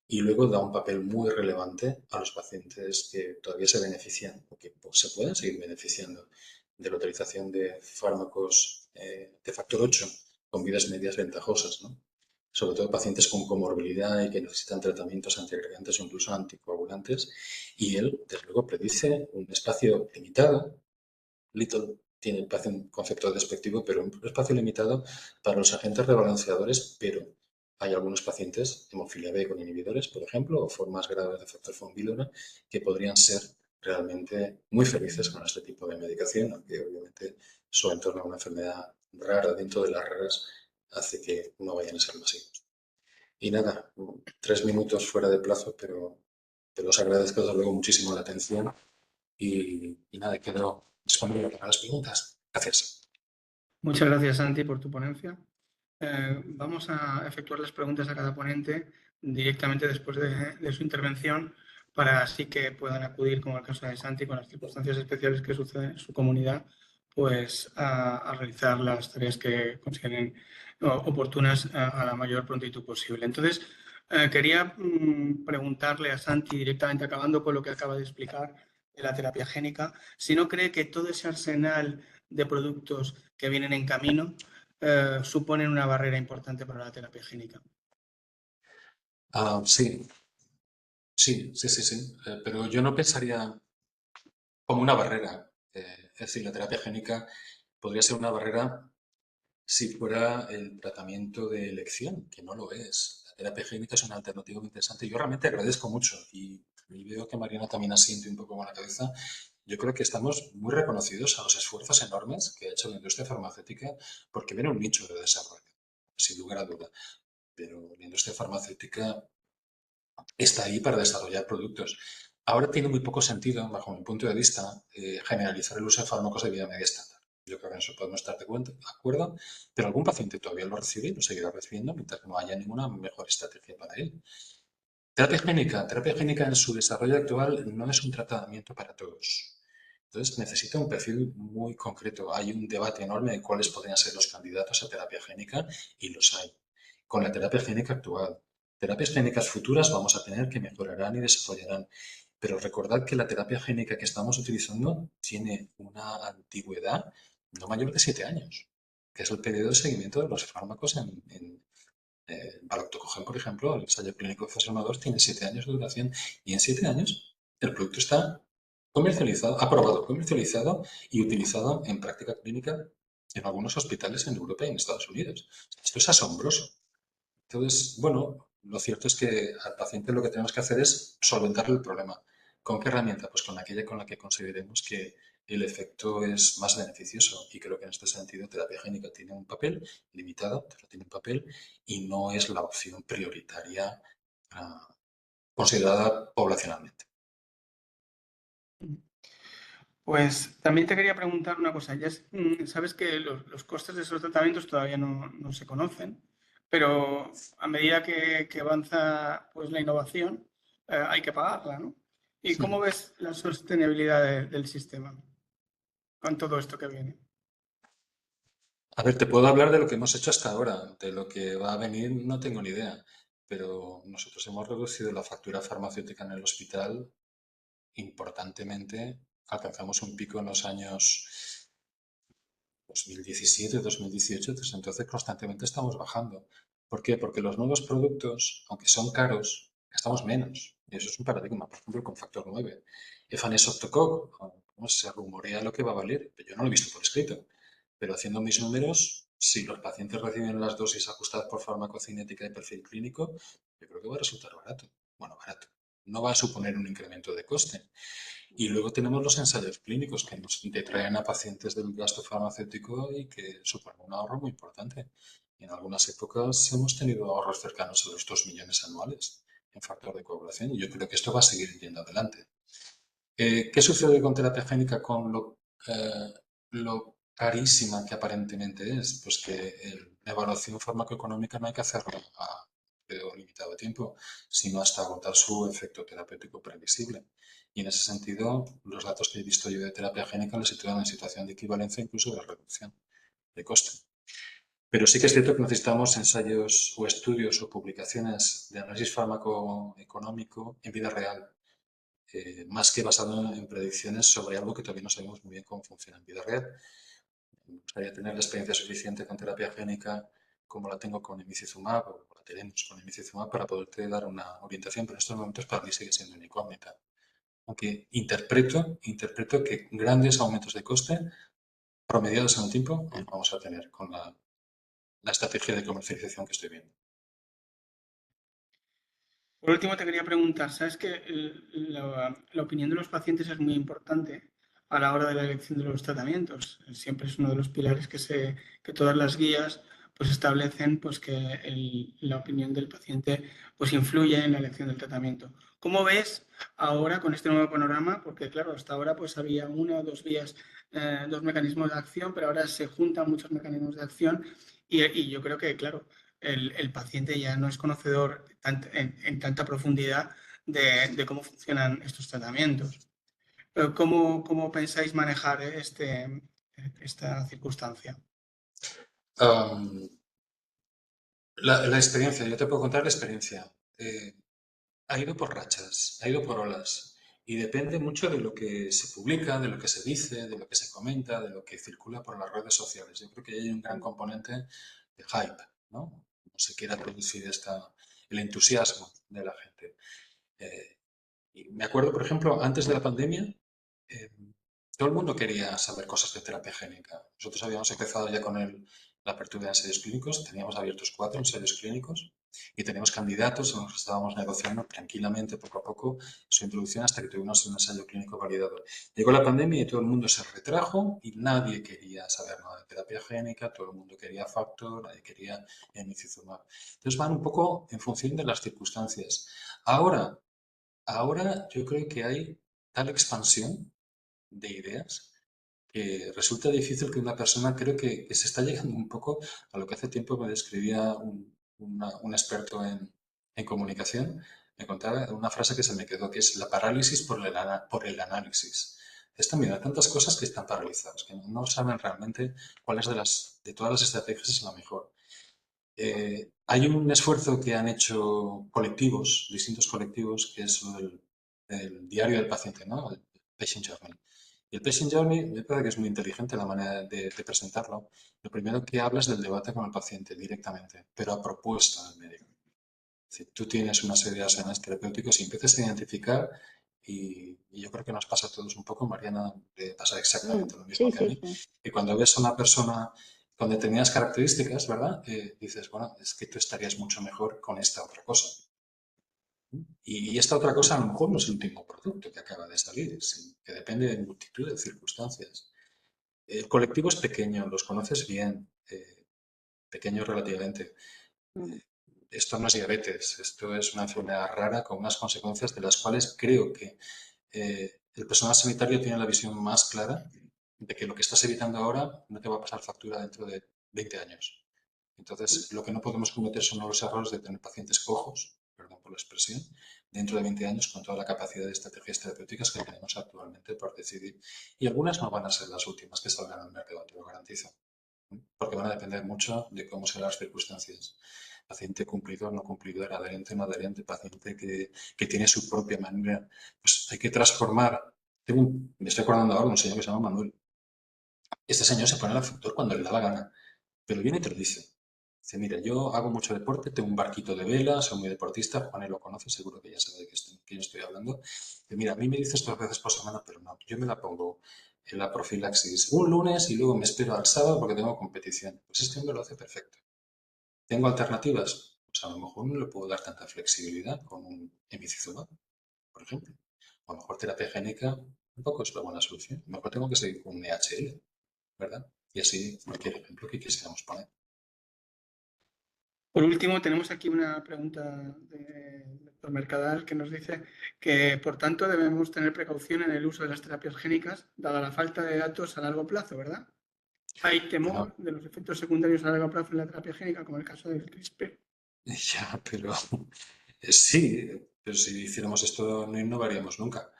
Y luego da un papel muy relevante a los pacientes que todavía se benefician o que se pueden seguir beneficiando de la utilización de fármacos de factor 8 con vidas medias ventajosas, ¿no? Sobre todo pacientes con comorbilidad y que necesitan tratamientos antiagregantes o incluso anticoagulantes. Y él, desde luego, predice un espacio limitado. Little parece un concepto despectivo, pero un espacio limitado para los agentes rebalanceadores, pero hay algunos pacientes, hemofilia B con inhibidores, por ejemplo, o formas graves de factor von Willebrand, que podrían ser realmente muy felices con este tipo de medicación, aunque obviamente su entorno a una enfermedad rara dentro de las raras hace que no vayan a ser masivos. Y nada, 3 minutos fuera de plazo, pero os agradezco desde luego muchísimo la atención y nada, quedo disponible para las preguntas. Gracias. Muchas gracias, Santi, por tu ponencia. Vamos a efectuar las preguntas a cada ponente directamente después de su intervención para así que puedan acudir, como el caso de Santi, con las circunstancias especiales que suceden en su comunidad, pues a realizar las tareas que consideren oportunas a la mayor prontitud posible. Entonces, quería preguntarle a Santi directamente, acabando con lo que acaba de explicar de la terapia génica, si no cree que todo ese arsenal de productos que vienen en camino suponen una barrera importante para la terapia génica. Sí, sí. Pero yo no pensaría como una barrera. Es decir, la terapia génica podría ser una barrera si fuera el tratamiento de elección, que no lo es. La terapia génica es una alternativa muy interesante. Yo realmente agradezco mucho y veo que Mariana también asiente un poco con la cabeza. Yo creo que estamos muy reconocidos a los esfuerzos enormes que ha hecho la industria farmacéutica porque viene un nicho de desarrollo, sin lugar a duda. Pero la industria farmacéutica está ahí para desarrollar productos. Ahora tiene muy poco sentido, bajo mi punto de vista, generalizar el uso de fármacos de vida media estándar. Yo creo que en eso podemos estar de acuerdo, pero algún paciente todavía lo recibe y lo seguirá recibiendo mientras no haya ninguna mejor estrategia para él. Terapia génica en su desarrollo actual no es un tratamiento para todos. Entonces necesita un perfil muy concreto. Hay un debate enorme de cuáles podrían ser los candidatos a terapia génica y los hay. Con la terapia génica actual, terapias génicas futuras vamos a tener que mejorarán y desarrollarán. Pero recordad que la terapia génica que estamos utilizando tiene una antigüedad no mayor de 7 años, que es el periodo de seguimiento de los fármacos en Valoctocogem, por ejemplo, el ensayo clínico de fase 1-2 tiene 7 años de duración y en 7 años el producto está comercializado, aprobado, comercializado y utilizado en práctica clínica en algunos hospitales en Europa y en Estados Unidos. Esto es asombroso. Entonces, bueno, lo cierto es que al paciente lo que tenemos que hacer es solventarle el problema. ¿Con qué herramienta? Pues con aquella con la que consideremos que el efecto es más beneficioso. Y creo que en este sentido terapia génica tiene un papel limitado, pero tiene un papel y no es la opción prioritaria considerada poblacionalmente. Pues también te quería preguntar una cosa. Ya sabes que los costes de esos tratamientos todavía no se conocen, pero a medida que avanza pues, la innovación, hay que pagarla, ¿no? ¿Y cómo ves la sostenibilidad del sistema con todo esto que viene? A ver, te puedo hablar de lo que hemos hecho hasta ahora. De lo que va a venir no tengo ni idea. Pero nosotros hemos reducido la factura farmacéutica en el hospital importantemente. Alcanzamos un pico en los años 2017, 2018, desde entonces constantemente estamos bajando. ¿Por qué? Porque los nuevos productos, aunque son caros, gastamos menos. Y eso es un paradigma, por ejemplo, con factor 9. Efanesoctocog, se rumorea lo que va a valer, pero yo no lo he visto por escrito. Pero haciendo mis números, si los pacientes reciben las dosis ajustadas por farmacocinética y perfil clínico, yo creo que va a resultar barato. Bueno, barato. No va a suponer un incremento de coste. Y luego tenemos los ensayos clínicos que nos detraen a pacientes del gasto farmacéutico y que suponen un ahorro muy importante. En algunas épocas hemos tenido ahorros cercanos a los 2 millones anuales en factor de coagulación y yo creo que esto va a seguir yendo adelante. ¿Qué sucede con terapia génica con lo carísima que aparentemente es? Pues que la evaluación farmacoeconómica no hay que hacerla a periodo limitado de tiempo, sino hasta agotar su efecto terapéutico previsible. Y en ese sentido, los datos que he visto yo de terapia génica les sitúan en situación de equivalencia, incluso de reducción de coste. Pero sí que es cierto que necesitamos ensayos o estudios o publicaciones de análisis farmacoeconómico en vida real, más que basado en predicciones sobre algo que todavía no sabemos muy bien cómo funciona en vida real. Me gustaría tener la experiencia suficiente con terapia génica como la tengo con emicizumab o la tenemos con emicizumab para poderte dar una orientación, pero en estos momentos para mí sigue siendo una incógnita. Aunque interpreto que grandes aumentos de coste promediados en el tiempo vamos a tener con la estrategia de comercialización que estoy viendo. Por último, te quería preguntar, sabes que la opinión de los pacientes es muy importante a la hora de la elección de los tratamientos. Siempre es uno de los pilares que todas las guías pues establecen pues que la opinión del paciente pues influye en la elección del tratamiento. ¿Cómo ves ahora con este nuevo panorama? Porque claro, hasta ahora pues había una o dos vías, dos mecanismos de acción, pero ahora se juntan muchos mecanismos de acción y yo creo que claro, el paciente ya no es conocedor en tanta profundidad de cómo funcionan estos tratamientos. ¿Cómo pensáis manejar esta circunstancia? Um, la experiencia, yo te puedo contar la experiencia. Ha ido por rachas, ha ido por olas y depende mucho de lo que se publica, de lo que se dice, de lo que se comenta, de lo que circula por las redes sociales. Yo creo que hay un gran componente de hype, ¿no? No se quiera producir el entusiasmo de la gente. Y me acuerdo, por ejemplo, antes de la pandemia, eh, todo el mundo quería saber cosas de terapia génica. Nosotros habíamos empezado ya con la apertura de ensayos clínicos, teníamos abiertos 4 ensayos clínicos y teníamos candidatos en los que estábamos negociando tranquilamente, poco a poco, su introducción hasta que tuvimos un ensayo clínico validado. Llegó la pandemia y todo el mundo se retrajo y nadie quería saber nada de terapia génica, todo el mundo quería Factor, nadie quería emicizumab. Entonces van un poco en función de las circunstancias. Ahora yo creo que hay tal expansión de ideas que resulta difícil que una persona, creo que se está llegando un poco a lo que hace tiempo me describía un experto en comunicación, me contaba una frase que se me quedó, que es la parálisis por el análisis. Están viendo tantas cosas que están paralizadas, que no saben realmente cuál es de todas las estrategias es la mejor. Hay un esfuerzo que han hecho colectivos, distintos colectivos, que es el diario del paciente, ¿no? El Patient Journey. Y el Patient Journey me parece que es muy inteligente la manera de presentarlo. Lo primero que hablas del debate con el paciente directamente, pero a propuesta del médico. Es decir, tú tienes una serie de arsenales terapéuticos y empiezas a identificar y yo creo que nos pasa a todos un poco, Mariana, le pasa exactamente lo mismo Sí, que a sí, mí. sí. Y cuando ves a una persona con determinadas características, ¿verdad? Dices, bueno, es que tú estarías mucho mejor con esta otra cosa. Y esta otra cosa a lo mejor no es el último producto que acaba de salir, sino que depende de multitud de circunstancias. El colectivo es pequeño, los conoces bien, pequeño relativamente. Mm. Esto no es diabetes, esto es una enfermedad rara con unas consecuencias de las cuales creo que el personal sanitario tiene la visión más clara de que lo que estás evitando ahora no te va a pasar factura dentro de 20 años. Entonces, lo que no podemos cometer son los errores de tener pacientes cojos, perdón por la expresión, dentro de 20 años con toda la capacidad de estrategias terapéuticas que tenemos actualmente por decidir. Y algunas no van a ser las últimas que salgan al mercado, te lo garantizo, porque van a depender mucho de cómo serán las circunstancias. Paciente cumplidor, no cumplidor, adherente, no adherente, paciente que tiene su propia manera. Pues hay que transformar. Me estoy acordando ahora de un señor que se llama Manuel. Este señor se pone el factor cuando le da la gana, pero viene y te lo dice. Dice, mira, yo hago mucho deporte, tengo un barquito de vela, soy muy deportista, Juan lo conoce, seguro que ya sabe de quién estoy hablando. Dice, mira, a mí me dices 2 veces por semana, pero no, yo me la pongo en la profilaxis un lunes y luego me espero al sábado porque tengo competición. Pues este hombre lo hace perfecto. ¿Tengo alternativas? Pues a lo mejor no le puedo dar tanta flexibilidad con un emicizumab, por ejemplo. O a lo mejor terapia génica tampoco es la buena solución. A lo mejor tengo que seguir con un EHL, ¿verdad? Y así cualquier ejemplo que quisiéramos poner. Por último, tenemos aquí una pregunta del doctor Mercadal que nos dice que, por tanto, debemos tener precaución en el uso de las terapias génicas, dada la falta de datos a largo plazo, ¿verdad? Hay Bueno, temor de los efectos secundarios a largo plazo en la terapia génica, como el caso del CRISPR. ya, pero sí, pero si hiciéramos esto no innovaríamos nunca.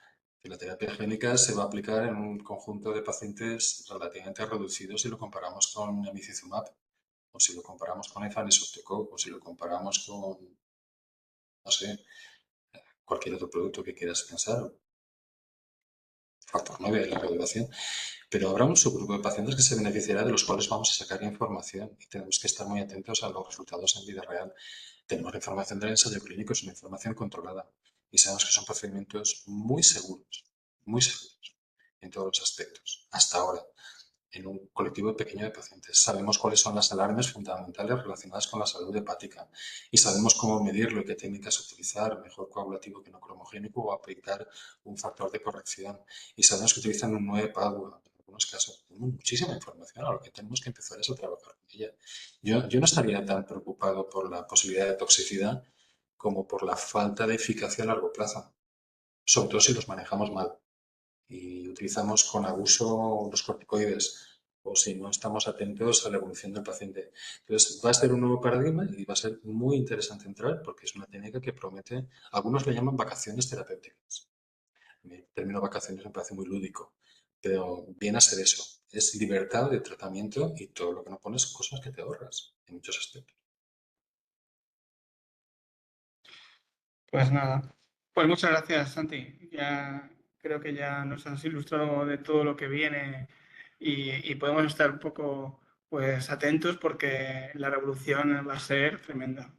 Que la terapia génica se va a aplicar en un conjunto de pacientes relativamente reducidos si lo comparamos con emicizumab. o si lo comparamos con Ethan y Softeco, o si lo comparamos con, no sé, cualquier otro producto que quieras pensar, factor 9 de la regulación, pero habrá un subgrupo de pacientes que se beneficiará de los cuales vamos a sacar información y tenemos que estar muy atentos a los resultados en vida real. Tenemos la información del ensayo clínico, es una información controlada y sabemos que son procedimientos muy seguros en todos los aspectos, hasta ahora, en un colectivo pequeño de pacientes. Sabemos cuáles son las alarmas fundamentales relacionadas con la salud hepática y sabemos cómo medirlo y qué técnicas utilizar, mejor coagulativo que no cromogénico o aplicar un factor de corrección. Y sabemos que utilizan un 9 PADUA en algunos casos. Tenemos muchísima información, a lo que tenemos que empezar es a trabajar con ella. Yo no estaría tan preocupado por la posibilidad de toxicidad como por la falta de eficacia a largo plazo, sobre todo si los manejamos mal y utilizamos con abuso los corticoides o si no estamos atentos a la evolución del paciente. Entonces, va a ser un nuevo paradigma y va a ser muy interesante entrar porque es una técnica que promete, algunos le llaman vacaciones terapéuticas. El término vacaciones me parece muy lúdico, pero viene a ser eso. Es libertad de tratamiento y todo lo que no pones son cosas que te ahorras en muchos aspectos. Pues nada, pues muchas gracias, Santi. Ya creo que ya nos has ilustrado de todo lo que viene y podemos estar un poco pues atentos porque la revolución va a ser tremenda.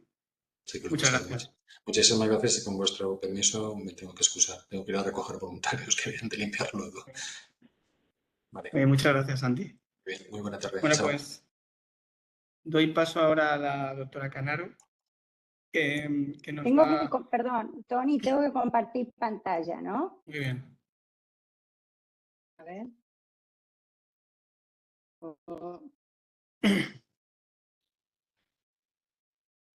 Sí que lo Muchas estaremos. gracias. Muchísimas gracias y con vuestro permiso me tengo que excusar. Tengo que ir a recoger voluntarios que vienen de limpiar luego. Vale. Muchas gracias, Santi. Bien, muy buena tarde. Bueno, Chao. pues doy paso ahora a la doctora Canaro, que nos Tengo que, va... perdón, Tony, tengo que compartir pantalla, ¿no? Muy bien. A ver.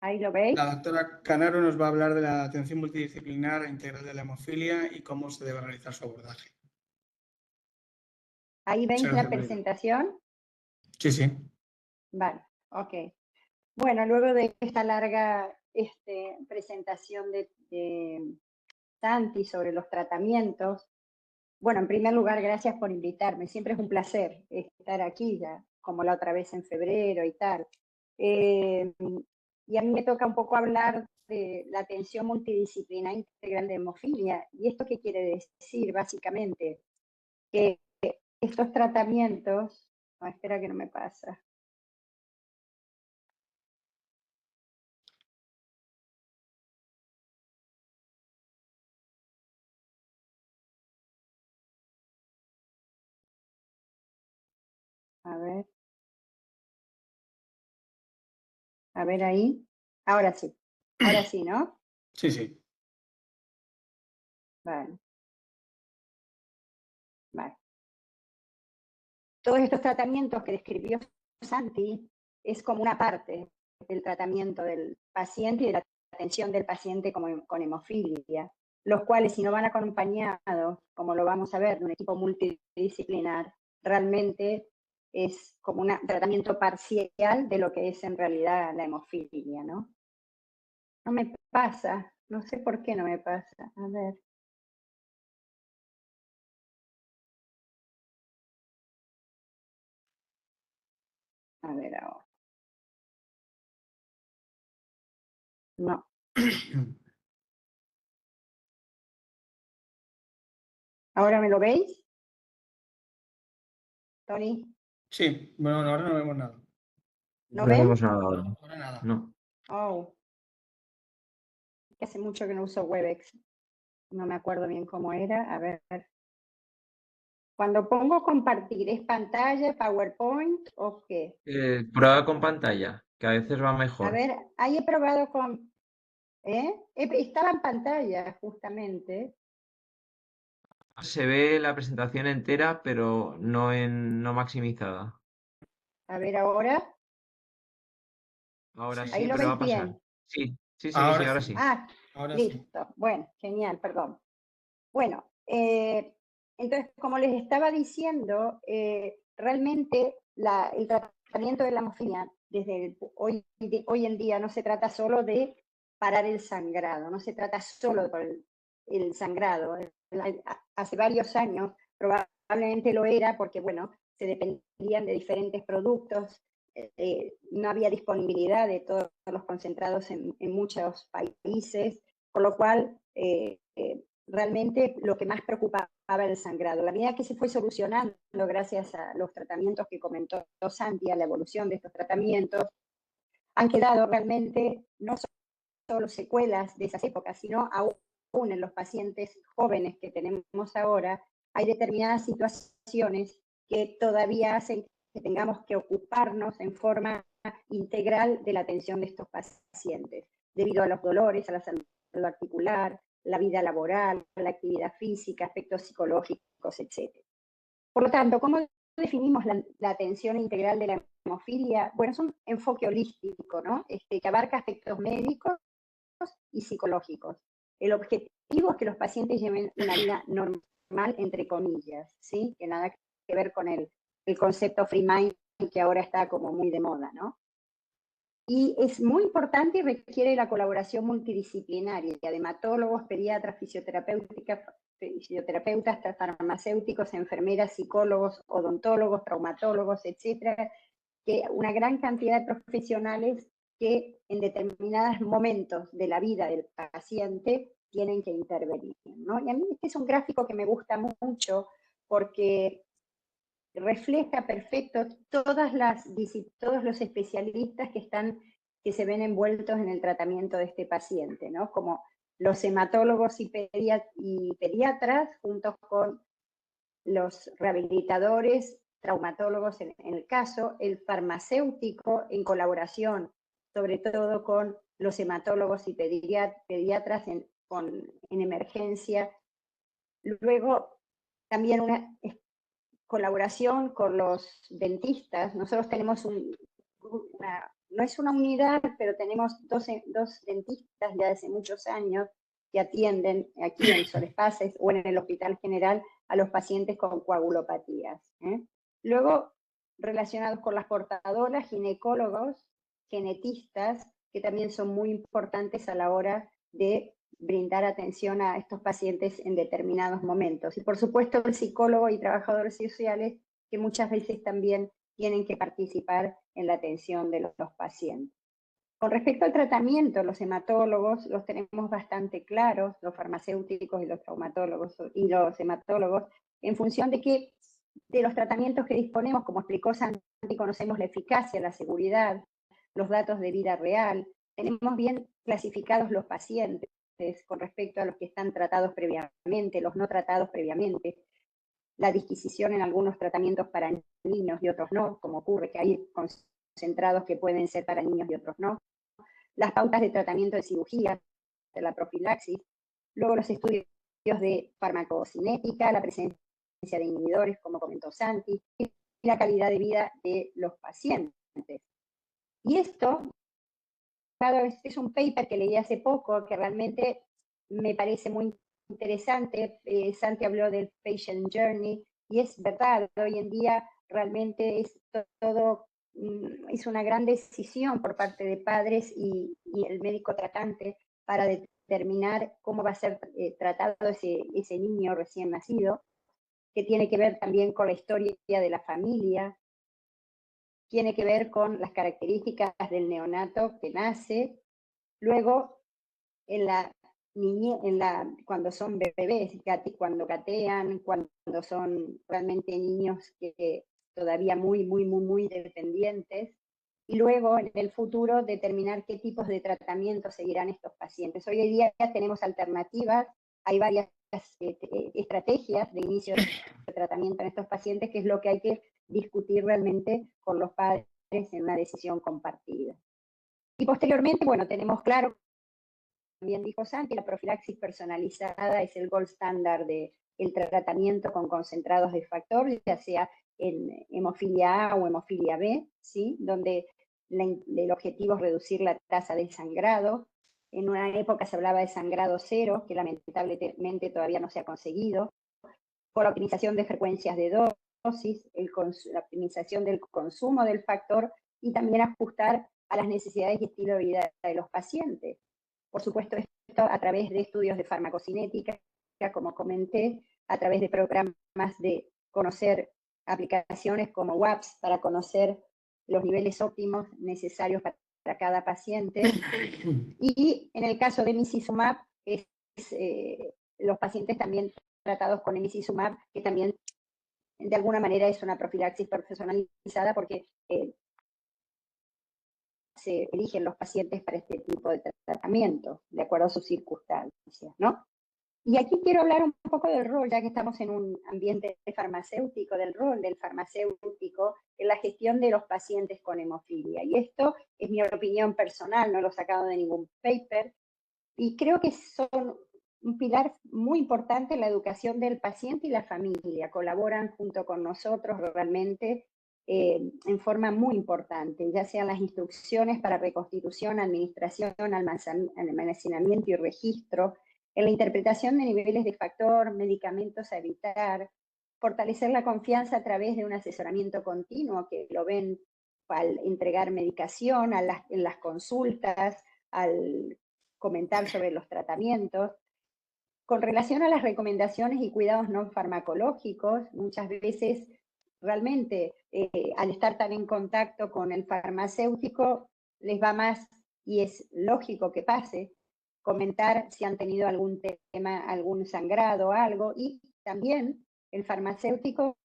Ahí lo veis. La doctora Canaro nos va a hablar de la atención multidisciplinar e integral de la hemofilia y cómo se debe realizar su abordaje. Ahí veis Muchas la gracias, María. presentación. Sí, sí. Vale, ok. Bueno, luego de esta larga presentación de Santi sobre los tratamientos, bueno, en primer lugar, gracias por invitarme. Siempre es un placer estar aquí ya, como la otra vez en febrero y tal. Y a mí me toca un poco hablar de la atención multidisciplinar integral de hemofilia. ¿Y esto qué quiere decir? Básicamente, que estos tratamientos... No, espera que no me pasa. A ver ahí. Ahora sí, ¿no? Sí, sí. Vale. Vale. Todos estos tratamientos que describió Santi es como una parte del tratamiento del paciente y de la atención del paciente con hemofilia, los cuales si no van acompañados, como lo vamos a ver, de un equipo multidisciplinar, realmente es como un tratamiento parcial de lo que es en realidad la hemofilia, ¿no? No me pasa, no sé por qué no me pasa. A ver. A ver ahora. No. ¿Ahora me lo veis? Tony, Sí, bueno, ahora no vemos nada. ¿no No ven? vemos nada ahora. Ahora nada. No. Oh, que hace mucho que no uso Webex. No me acuerdo bien cómo era. A ver. Cuando pongo compartir, ¿es pantalla, PowerPoint o qué? Prueba con pantalla, que a veces va A mejor. ver, ahí he probado con... Estaba en pantalla, justamente. Se ve la presentación entera, pero no maximizada. A ver ahora. Ahora Sí. Ahí sí, lo pero va veis a pasar. bien. Sí, ahora sí. Ah, Ahora sí. listo. Bueno, genial, perdón. Bueno, entonces, como les estaba diciendo, realmente el tratamiento de la hemofilia desde hoy en día no se trata solo de parar el sangrado, no se trata solo de el sangrado. Hace varios años probablemente lo era porque, bueno, se dependían de diferentes productos no había disponibilidad de todos los concentrados en muchos países, con lo cual realmente lo que más preocupaba era el sangrado. La medida que se fue solucionando gracias a los tratamientos que comentó Santi, a la evolución de estos tratamientos, han quedado realmente no solo secuelas de esas épocas, sino aún en los pacientes jóvenes que tenemos ahora, hay determinadas situaciones que todavía hacen que tengamos que ocuparnos en forma integral de la atención de estos pacientes, debido a los dolores, a la salud articular, la vida laboral, la actividad física, aspectos psicológicos, etc. Por lo tanto, ¿cómo definimos la atención integral de la hemofilia? Bueno, es un enfoque holístico, ¿no? Que abarca aspectos médicos y psicológicos. El objetivo es que los pacientes lleven una vida normal, entre comillas, ¿sí? Que nada que ver con el concepto free mind que ahora está como muy de moda, ¿no? Y es muy importante y requiere la colaboración multidisciplinaria de hematólogos, pediatras, fisioterapeutas, farmacéuticos, enfermeras, psicólogos, odontólogos, traumatólogos, etcétera, que una gran cantidad de profesionales que en determinados momentos de la vida del paciente tienen que intervenir, ¿no? Y a mí este es un gráfico que me gusta mucho porque refleja perfecto todos los especialistas que se ven envueltos en el tratamiento de este paciente, ¿no? Como los hematólogos y pediatras, juntos con los rehabilitadores, traumatólogos en el caso, el farmacéutico en colaboración, sobre todo con los hematólogos y pediatras en emergencia. Luego, también una colaboración con los dentistas. Nosotros tenemos no es una unidad, pero tenemos dos dentistas ya hace muchos años que atienden aquí en Solespaces o en el Hospital General a los pacientes con coagulopatías. Luego, relacionados con las portadoras, ginecólogos, genetistas, que también son muy importantes a la hora de brindar atención a estos pacientes en determinados momentos. Y por supuesto el psicólogo y trabajadores sociales que muchas veces también tienen que participar en la atención de los pacientes. Con respecto al tratamiento, los hematólogos los tenemos bastante claros, los farmacéuticos y los traumatólogos y los hematólogos, en función de los tratamientos que disponemos, como explicó Santi, conocemos la eficacia, la seguridad, los datos de vida real, tenemos bien clasificados los pacientes con respecto a los que están tratados previamente, los no tratados previamente, la disquisición en algunos tratamientos para niños y otros no, como ocurre que hay concentrados que pueden ser para niños y otros no, las pautas de tratamiento de cirugía, de la profilaxis, luego los estudios de farmacocinética, la presencia de inhibidores, como comentó Santi, y la calidad de vida de los pacientes. Y esto, es un paper que leí hace poco, que realmente me parece muy interesante. Santi habló del patient journey, y es verdad, hoy en día realmente es es una gran decisión por parte de padres y el médico tratante para determinar cómo va a ser tratado ese niño recién nacido, que tiene que ver también con la historia de la familia, tiene que ver con las características del neonato que nace. Luego, cuando son bebés, cuando gatean, cuando son realmente niños que todavía muy, muy, muy, muy dependientes. Y luego, en el futuro, determinar qué tipos de tratamiento seguirán estos pacientes. Hoy en día ya tenemos alternativas, hay varias estrategias de inicio de tratamiento en estos pacientes, que es lo que hay que discutir realmente con los padres en una decisión compartida. Y posteriormente, bueno, tenemos claro, también dijo Santi, la profilaxis personalizada es el gold standard del tratamiento con concentrados de factor, ya sea en hemofilia A o hemofilia B, ¿sí? Donde el objetivo es reducir la tasa de sangrado. En una época se hablaba de sangrado cero, que lamentablemente todavía no se ha conseguido, por la optimización de frecuencias de dosis, la optimización del consumo del factor y también ajustar a las necesidades y estilo de vida de los pacientes. Por supuesto, esto a través de estudios de farmacocinética, como comenté, a través de programas de conocer aplicaciones como WAPS para conocer los niveles óptimos necesarios para cada paciente. Y en el caso de emicizumab, los pacientes también tratados con emicizumab, que también de alguna manera es una profilaxis personalizada porque se eligen los pacientes para este tipo de tratamiento, de acuerdo a sus circunstancias, ¿no? Y aquí quiero hablar un poco del rol, ya que estamos en un ambiente farmacéutico, del rol del farmacéutico en la gestión de los pacientes con hemofilia. Y esto es mi opinión personal, no lo he sacado de ningún paper, y creo que son un pilar muy importante en la educación del paciente y la familia. Colaboran junto con nosotros realmente en forma muy importante, ya sean las instrucciones para reconstitución, administración, almacenamiento y registro, en la interpretación de niveles de factor, medicamentos a evitar, fortalecer la confianza a través de un asesoramiento continuo, que lo ven al entregar medicación, en las consultas, al comentar sobre los tratamientos. Con relación a las recomendaciones y cuidados no farmacológicos, muchas veces realmente al estar tan en contacto con el farmacéutico les va más, y es lógico que pase, comentar si han tenido algún tema, algún sangrado, algo, y también el farmacéutico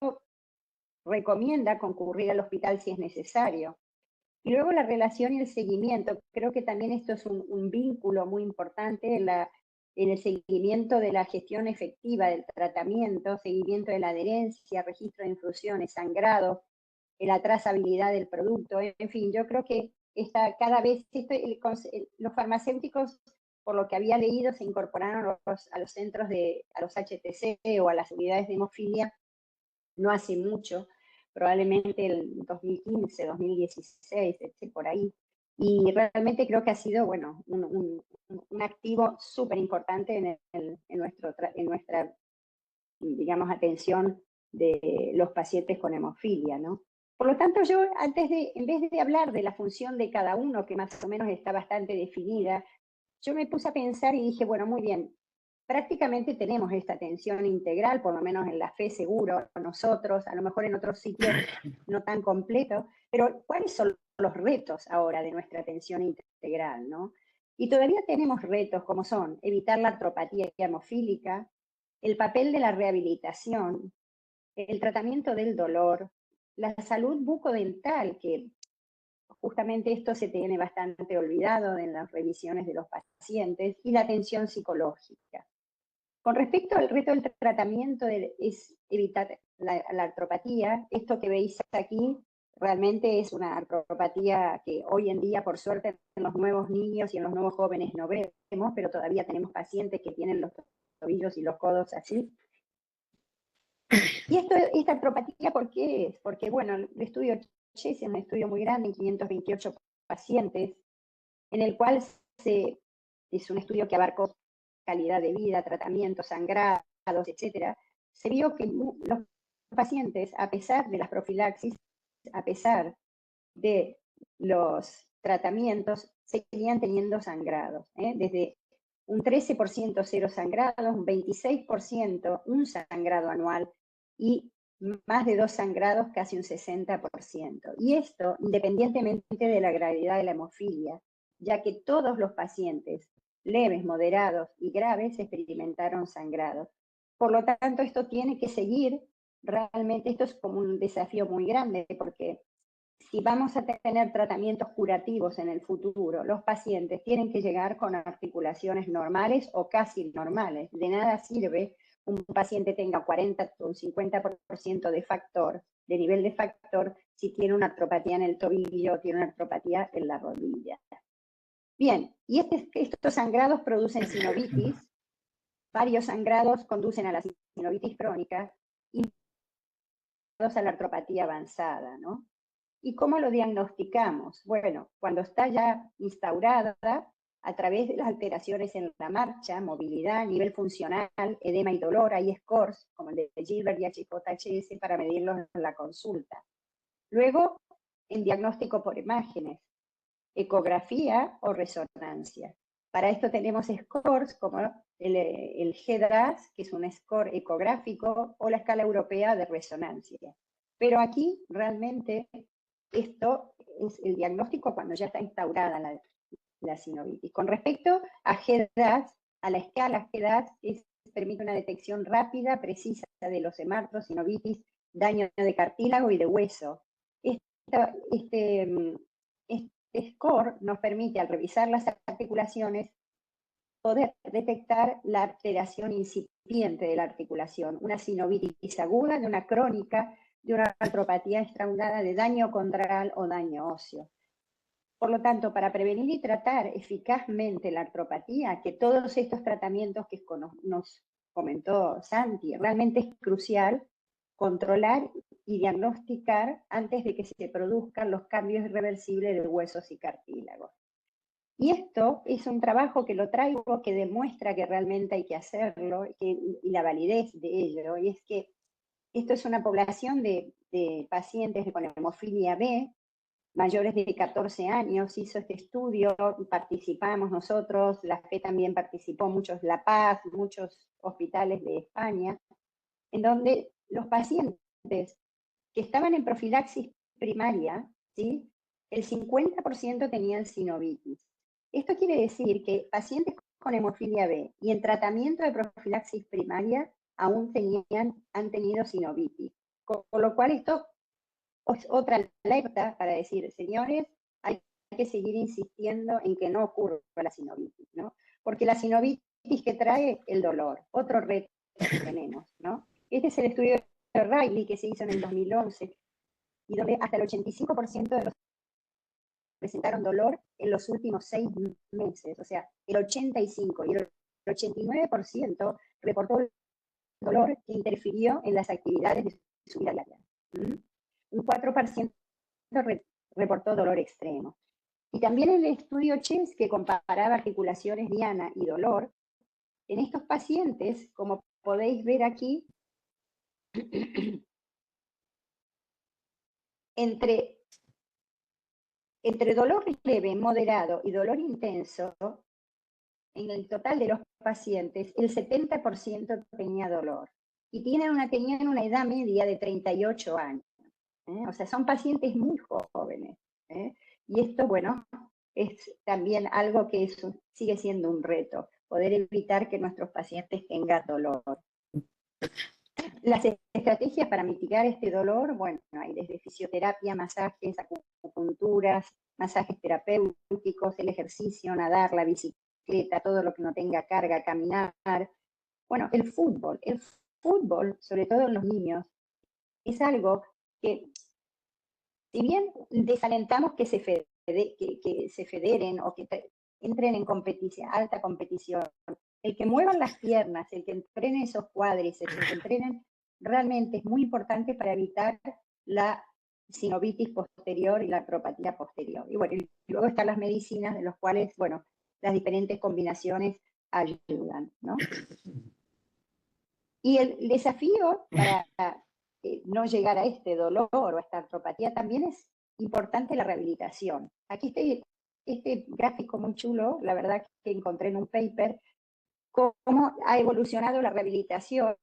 recomienda concurrir al hospital si es necesario. Y luego la relación y el seguimiento. Creo que también esto es un vínculo muy importante en el seguimiento de la gestión efectiva del tratamiento, seguimiento de la adherencia, registro de infusiones, sangrado, la trazabilidad del producto. En fin, yo creo que cada vez los farmacéuticos, por lo que había leído, se incorporaron a los centros a los HTC o a las unidades de hemofilia no hace mucho, probablemente el 2015, 2016, por ahí. Y realmente creo que ha sido, bueno, un activo súper importante en nuestra, digamos, atención de los pacientes con hemofilia, ¿no? Por lo tanto, yo en vez de hablar de la función de cada uno, que más o menos está bastante definida, yo me puse a pensar y dije, bueno, muy bien, prácticamente tenemos esta atención integral, por lo menos en la fe seguro, nosotros, a lo mejor en otros sitios no tan completo, pero ¿cuáles son los retos ahora de nuestra atención integral, no? Y todavía tenemos retos como son evitar la artropatía hemofílica, el papel de la rehabilitación, el tratamiento del dolor, la salud bucodental, que justamente esto se tiene bastante olvidado en las revisiones de los pacientes, y la atención psicológica. Con respecto al reto del tratamiento, es evitar la artropatía. Esto que veis aquí realmente es una artropatía que hoy en día, por suerte, en los nuevos niños y en los nuevos jóvenes no vemos, pero todavía tenemos pacientes que tienen los tobillos y los codos así. Y esta artropatía, ¿por qué es? Porque, bueno, el estudio Chase es un estudio muy grande, en 528 pacientes, en el cual es un estudio que abarcó calidad de vida, tratamientos, sangrados, etcétera. Se vio que los pacientes, a pesar de las profilaxis, a pesar de los tratamientos, seguían teniendo sangrados, desde un 13% cero sangrados, un 26% un sangrado anual y más de 2 sangrados, casi un 60%. Y esto independientemente de la gravedad de la hemofilia, ya que todos los pacientes leves, moderados y graves experimentaron sangrados. Por lo tanto, esto tiene que seguir, realmente esto es como un desafío muy grande, porque si vamos a tener tratamientos curativos en el futuro, los pacientes tienen que llegar con articulaciones normales o casi normales. De nada sirve un paciente tenga 40 o un 50% de factor, de nivel de factor, si tiene una artropatía en el tobillo o tiene una artropatía en la rodilla. Bien, y estos sangrados producen sinovitis, varios sangrados conducen a la sinovitis crónica y a la artropatía avanzada, ¿no? ¿Y cómo lo diagnosticamos? Bueno, cuando está ya instaurada, a través de las alteraciones en la marcha, movilidad, nivel funcional, edema y dolor, hay scores, como el de Gilbert y HJHS, para medirlos en la consulta. Luego, en diagnóstico por imágenes, ecografía o resonancia. Para esto tenemos scores como el GDRAS, que es un score ecográfico, o la escala europea de resonancia. Pero aquí realmente esto es el diagnóstico cuando ya está instaurada la sinovitis. Con respecto a GEDAS, a la escala GEDAS, permite una detección rápida, precisa de los hemartos, sinovitis, daño de cartílago y de hueso. Este score nos permite, al revisar las articulaciones, poder detectar la alteración incipiente de la articulación, una sinovitis aguda, de una crónica, de una artropatía estrangulada, de daño condral o daño óseo. Por lo tanto, para prevenir y tratar eficazmente la artropatía, que todos estos tratamientos que nos comentó Santi, realmente es crucial controlar y diagnosticar antes de que se produzcan los cambios irreversibles de huesos y cartílagos. Y esto es un trabajo que lo traigo, que demuestra que realmente hay que hacerlo, y la validez de ello, y es que esto es una población de pacientes con hemofilia B, mayores de 14 años, hizo este estudio, participamos nosotros, la FE también participó, muchos La Paz, muchos hospitales de España, en donde los pacientes que estaban en profilaxis primaria, ¿sí?, el 50% tenían sinovitis. Esto quiere decir que pacientes con hemofilia B y en tratamiento de profilaxis primaria aún han tenido sinovitis. Con lo cual esto es otra alerta para decir, señores, hay que seguir insistiendo en que no ocurra la sinovitis, ¿no? Porque la sinovitis que trae el dolor, otro reto que tenemos, ¿no? Este es el estudio de Riley que se hizo en el 2011 y donde hasta el 85% de los presentaron dolor en los últimos 6 meses, o sea, el 85 y el 89% reportó dolor que interfirió en las actividades de su vida diaria. Un 4% reportó dolor extremo. Y también el estudio CHES, que comparaba articulaciones diana y dolor, en estos pacientes, como podéis ver aquí, entre dolor leve, moderado y dolor intenso, en el total de los pacientes, el 70% tenía dolor. Y tenían una edad media de 38 años. O sea, son pacientes muy jóvenes. Y esto, bueno, es también algo que sigue siendo un reto, poder evitar que nuestros pacientes tengan dolor. Las estrategias para mitigar este dolor, bueno, hay desde fisioterapia, masajes, acupunturas, masajes terapéuticos, el ejercicio, nadar, la bicicleta, todo lo que no tenga carga, caminar. Bueno, el fútbol, sobre todo en los niños, es algo que, si bien desalentamos que se federen o que entren en alta competición, el que muevan las piernas, el que entrenen esos cuádriceps, el que entrenen, realmente es muy importante para evitar la sinovitis posterior y la artropatía posterior. Y bueno, y luego están las medicinas, de los cuales, bueno, las diferentes combinaciones ayudan, ¿no? Y el desafío para no llegar a este dolor o a esta artropatía también es importante la rehabilitación. Aquí este gráfico muy chulo, la verdad que encontré en un paper, cómo ha evolucionado la rehabilitación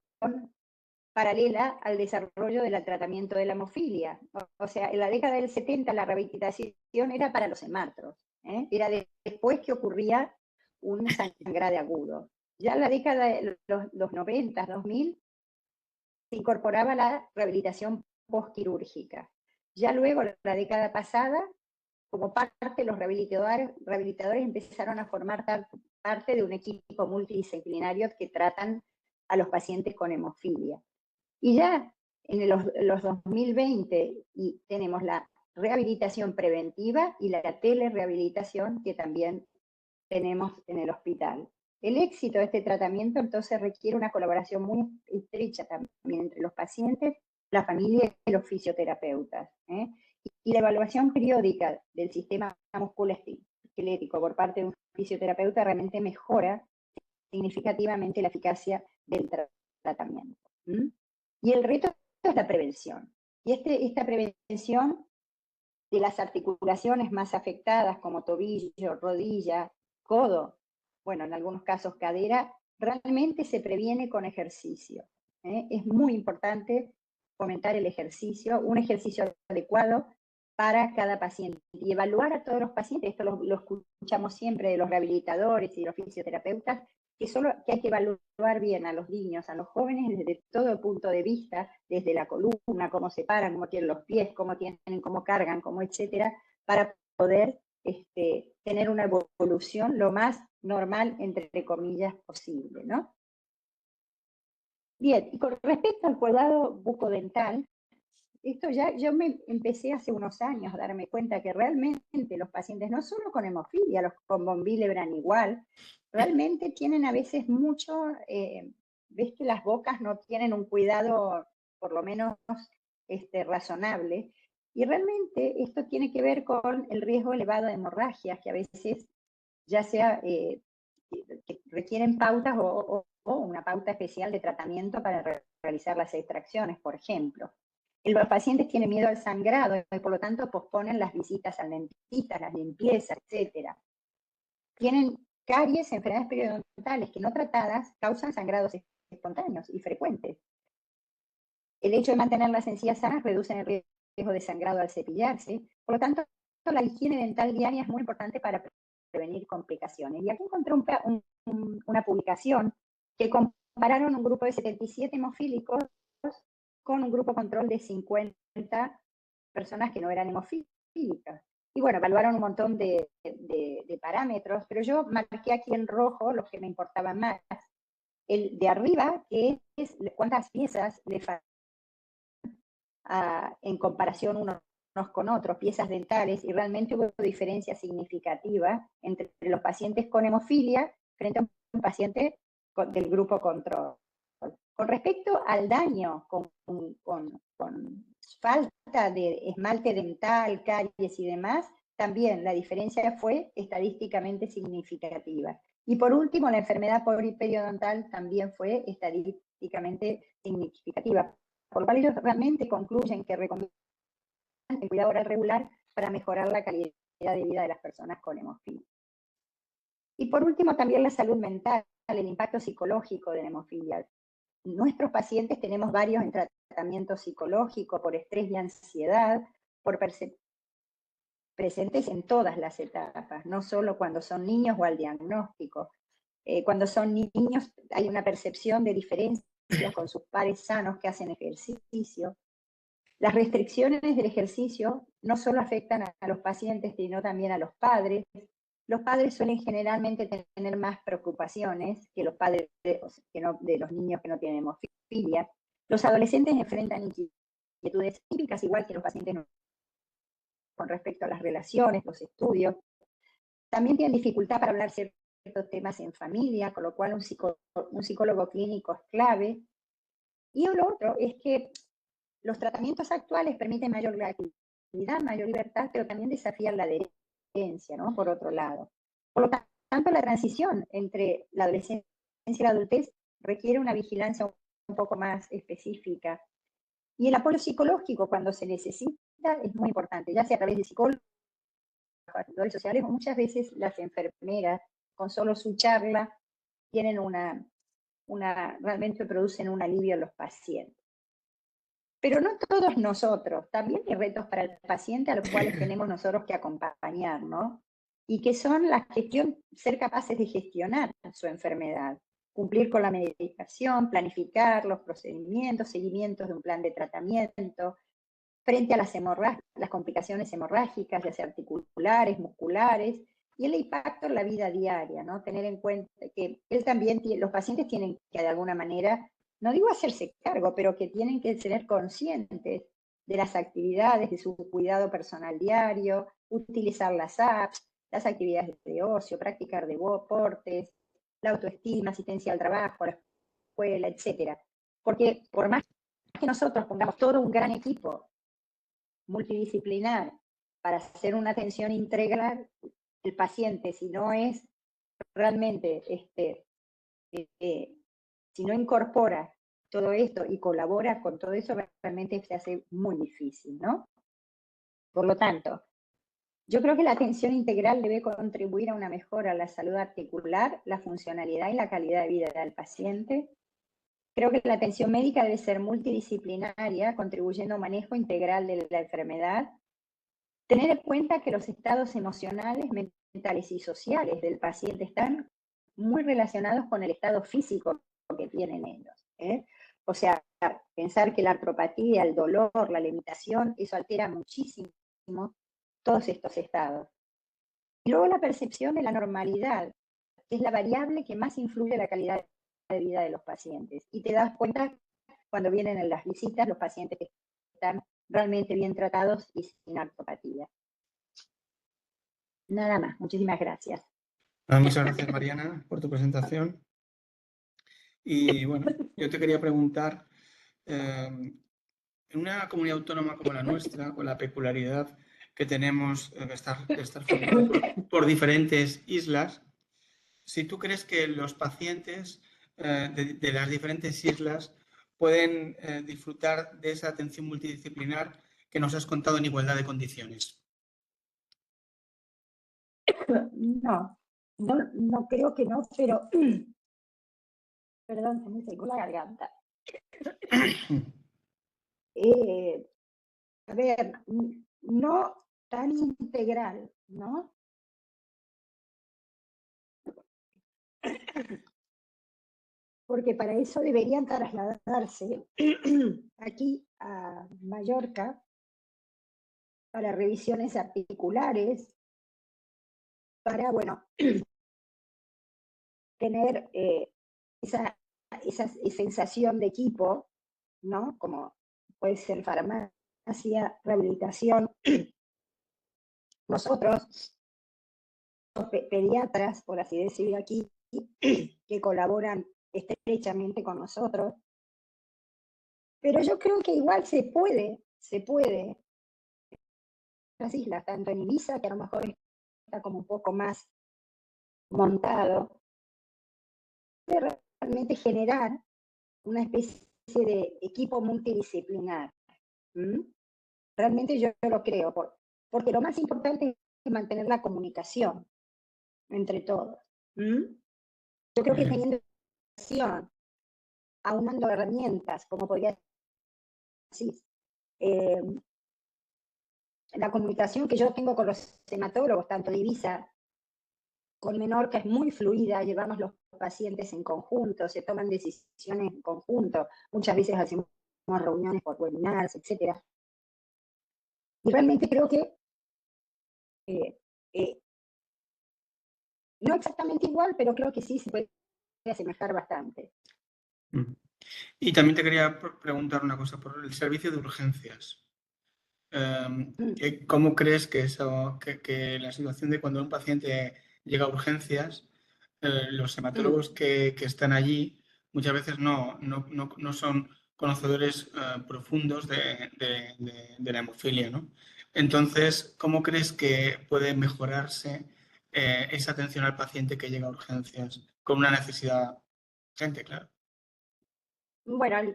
paralela al desarrollo del tratamiento de la hemofilia. O sea, en la década del 70 la rehabilitación era para los hemartros, era después que ocurría un sangrado agudo. Ya en la década de los 90, 2000, se incorporaba la rehabilitación postquirúrgica. Ya luego, la década pasada, como parte, los rehabilitadores empezaron a formar parte de un equipo multidisciplinario que tratan a los pacientes con hemofilia. Y ya en los 2020 tenemos la rehabilitación preventiva y la telerehabilitación que también tenemos en el hospital. El éxito de este tratamiento entonces requiere una colaboración muy estrecha también entre los pacientes, la familia y los fisioterapeutas. Y la evaluación periódica del sistema musculoesquelético por parte de un fisioterapeuta realmente mejora significativamente la eficacia del tratamiento. Y el reto es la prevención. Y esta prevención de las articulaciones más afectadas como tobillo, rodilla, codo, bueno, en algunos casos cadera, realmente se previene con ejercicio. Es muy importante fomentar el ejercicio, un ejercicio adecuado para cada paciente y evaluar a todos los pacientes. Esto lo escuchamos siempre de los rehabilitadores y los fisioterapeutas, que hay que evaluar bien a los niños, a los jóvenes desde todo punto de vista, desde la columna, cómo se paran, cómo tienen los pies, cómo cargan, cómo etcétera, para poder tener una evolución lo más normal, entre comillas, posible, ¿no? Bien, y con respecto al cuidado bucodental, esto yo me empecé hace unos años a darme cuenta que realmente los pacientes, no solo con hemofilia, los con von Willebrand igual, realmente tienen a veces mucho, ves que las bocas no tienen un cuidado por lo menos razonable, y realmente esto tiene que ver con el riesgo elevado de hemorragias, que a veces ya sea que requieren pautas o una pauta especial de tratamiento para realizar las extracciones, por ejemplo. Los pacientes tienen miedo al sangrado y por lo tanto posponen las visitas al dentista, las limpiezas, etc. Tienen caries, enfermedades periodontales que no tratadas causan sangrados espontáneos y frecuentes. El hecho de mantener las encías sanas reduce el riesgo de sangrado al cepillarse. Por lo tanto, la higiene dental diaria es muy importante para prevenir complicaciones. Y aquí encontré una publicación que compararon un grupo de 77 hemofílicos con un grupo control de 50 personas que no eran hemofílicas. Y bueno, evaluaron un montón de parámetros, pero yo marqué aquí en rojo los que me importaban más. El de arriba, que es cuántas piezas le faltan en comparación unos con otros, piezas dentales, y realmente hubo diferencia significativa entre los pacientes con hemofilia frente a un paciente del grupo control. Con respecto al daño con falta de esmalte dental, caries y demás, también la diferencia fue estadísticamente significativa. Y por último, la enfermedad periodental también fue estadísticamente significativa, por lo cual ellos realmente concluyen que recomiendan el cuidado oral regular para mejorar la calidad de vida de las personas con hemofilia. Y por último, también la salud mental, el impacto psicológico de la hemofilia. Nuestros pacientes tenemos varios en tratamiento psicológico por estrés y ansiedad, presentes en todas las etapas, no solo cuando son niños o al diagnóstico. Cuando son niños hay una percepción de diferencias con sus pares sanos que hacen ejercicio. Las restricciones del ejercicio no solo afectan a los pacientes, sino también a los padres. Los padres suelen generalmente tener más preocupaciones que los padres de los niños que no tienen hemofilia. Los adolescentes enfrentan inquietudes típicas igual que los pacientes con respecto a las relaciones, los estudios. También tienen dificultad para hablar ciertos temas en familia, con lo cual un psicólogo clínico es clave. Y lo otro es que los tratamientos actuales permiten mayor actividad, mayor libertad, pero también desafían la adherencia, ¿no? Por otro lado. Por lo tanto, la transición entre la adolescencia y la adultez requiere una vigilancia un poco más específica. Y el apoyo psicológico, cuando se necesita, es muy importante, ya sea a través de psicólogos, asesores sociales, o muchas veces las enfermeras, con solo su charla, tienen realmente producen un alivio en los pacientes. Pero no todos nosotros, también hay retos para el paciente a los cuales tenemos nosotros que acompañar, ¿no? Y que son ser capaces de gestionar su enfermedad, cumplir con la medicación, planificar los procedimientos, seguimientos de un plan de tratamiento, frente a las complicaciones hemorrágicas, ya sea articulares, musculares, y el impacto en la vida diaria, ¿no? Tener en cuenta que los pacientes tienen que de alguna manera, no digo hacerse cargo, pero que tienen que ser conscientes de las actividades, de su cuidado personal diario, utilizar las apps, las actividades de ocio, practicar deportes, la autoestima, asistencia al trabajo, a la escuela, etc. Porque por más que nosotros pongamos todo un gran equipo multidisciplinar para hacer una atención integral, el paciente, si no es realmente, si no incorpora todo esto y colabora con todo eso, realmente se hace muy difícil, ¿no? Por lo tanto, yo creo que la atención integral debe contribuir a una mejora en la salud articular, la funcionalidad y la calidad de vida del paciente. Creo que la atención médica debe ser multidisciplinaria, contribuyendo a un manejo integral de la enfermedad. Tener en cuenta que los estados emocionales, mentales y sociales del paciente están muy relacionados con el estado físico que tienen ellos. O sea, pensar que la artropatía, el dolor, la limitación, eso altera muchísimo todos estos estados. Y luego la percepción de la normalidad, que es la variable que más influye en la calidad de vida de los pacientes. Y te das cuenta cuando vienen en las visitas los pacientes que están realmente bien tratados y sin artropatía. Nada más, muchísimas gracias. Muchas gracias, Mariana, por tu presentación. Y bueno, yo te quería preguntar, en una comunidad autónoma como la nuestra, con la peculiaridad que tenemos de estar formada por diferentes islas, si tú crees que los pacientes de las diferentes islas pueden disfrutar de esa atención multidisciplinar que nos has contado en igualdad de condiciones. No creo que no, pero perdón, se me secó la garganta. A ver, no tan integral, ¿no? Porque para eso deberían trasladarse aquí a Mallorca para revisiones articulares, para, bueno, tener esa sensación de equipo, ¿no? Como puede ser farmacia, rehabilitación. Nosotros, los pediatras, por así decirlo aquí, que colaboran estrechamente con nosotros, pero yo creo que igual se puede, las islas, tanto en Ibiza, que a lo mejor está como un poco más montado, realmente generar una especie de equipo multidisciplinar. Realmente yo lo creo, porque lo más importante es mantener la comunicación entre todos. Yo creo que teniendo comunicación, aunando herramientas, como podría decir, la comunicación que yo tengo con los hematólogos, tanto de Ibiza, con Menorca, es muy fluida, llevamos los pacientes en conjunto, se toman decisiones en conjunto, muchas veces hacemos reuniones por webinars, etc. Y realmente creo que no exactamente igual, pero creo que sí se puede asemejar bastante. Y también te quería preguntar una cosa por el servicio de urgencias. ¿Cómo crees que la situación de cuando un paciente llega a urgencias, los hematólogos que están allí muchas veces no son conocedores profundos de la hemofilia, ¿no? Entonces, ¿cómo crees que puede mejorarse esa atención al paciente que llega a urgencias con una necesidad urgente, claro? Bueno,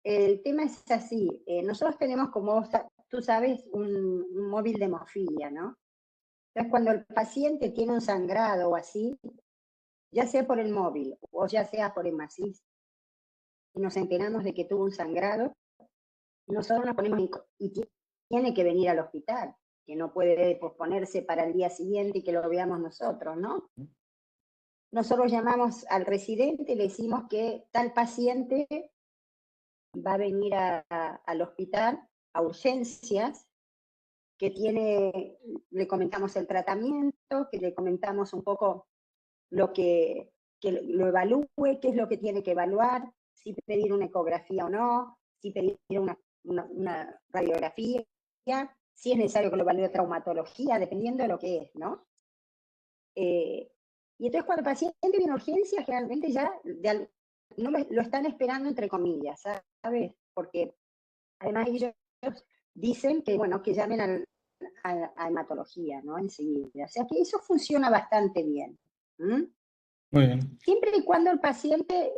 el tema es así. Nosotros tenemos, como tú sabes, un móvil de hemofilia, ¿no? Entonces, cuando el paciente tiene un sangrado o así, ya sea por el móvil o ya sea por Hemasys, y nos enteramos de que tuvo un sangrado, nosotros nos ponemos y tiene que venir al hospital, que no puede posponerse para el día siguiente y que lo veamos nosotros, ¿no? Nosotros llamamos al residente y le decimos que tal paciente va a venir al hospital a urgencias, que le comentamos el tratamiento, que le comentamos un poco que lo evalúe, qué es lo que tiene que evaluar, si pedir una ecografía o no, si pedir una radiografía, si es necesario que lo evalúe traumatología, dependiendo de lo que es, ¿no? Y entonces cuando el paciente viene a urgencias, generalmente ya no lo están esperando entre comillas, ¿sabes? Porque además ellos dicen que, bueno, que llamen a hematología, ¿no? Enseguida. O sea que eso funciona bastante bien. Muy bien. Siempre y cuando el paciente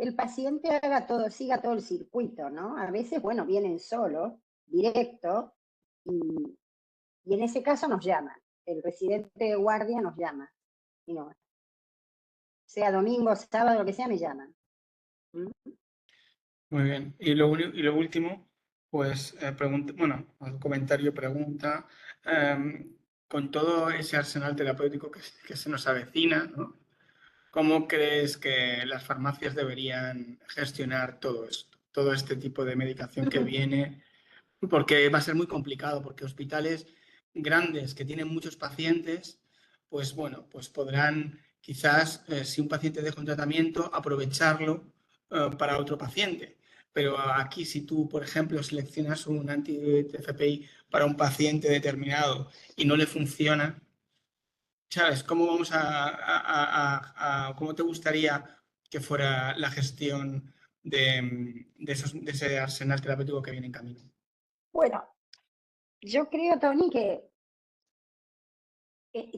siga todo el circuito, ¿no? A veces, bueno, vienen solos, directo, y en ese caso nos llaman. El residente de guardia nos llama. Y no, sea domingo, sábado, lo que sea, me llaman. Muy bien. Y lo último, Pues, bueno, al comentario pregunta, con todo ese arsenal terapéutico que se nos avecina, ¿no? ¿Cómo crees que las farmacias deberían gestionar todo esto, todo este tipo de medicación que viene? Porque va a ser muy complicado, porque hospitales grandes que tienen muchos pacientes, pues bueno, pues podrán quizás, si un paciente deja un tratamiento, aprovecharlo para otro paciente. Pero aquí, si tú, por ejemplo, seleccionas un anti-TFPI para un paciente determinado y no le funciona, ¿sabes? ¿Cómo vamos cómo te gustaría que fuera la gestión de ese arsenal terapéutico que viene en camino? Bueno, yo creo, Tony, que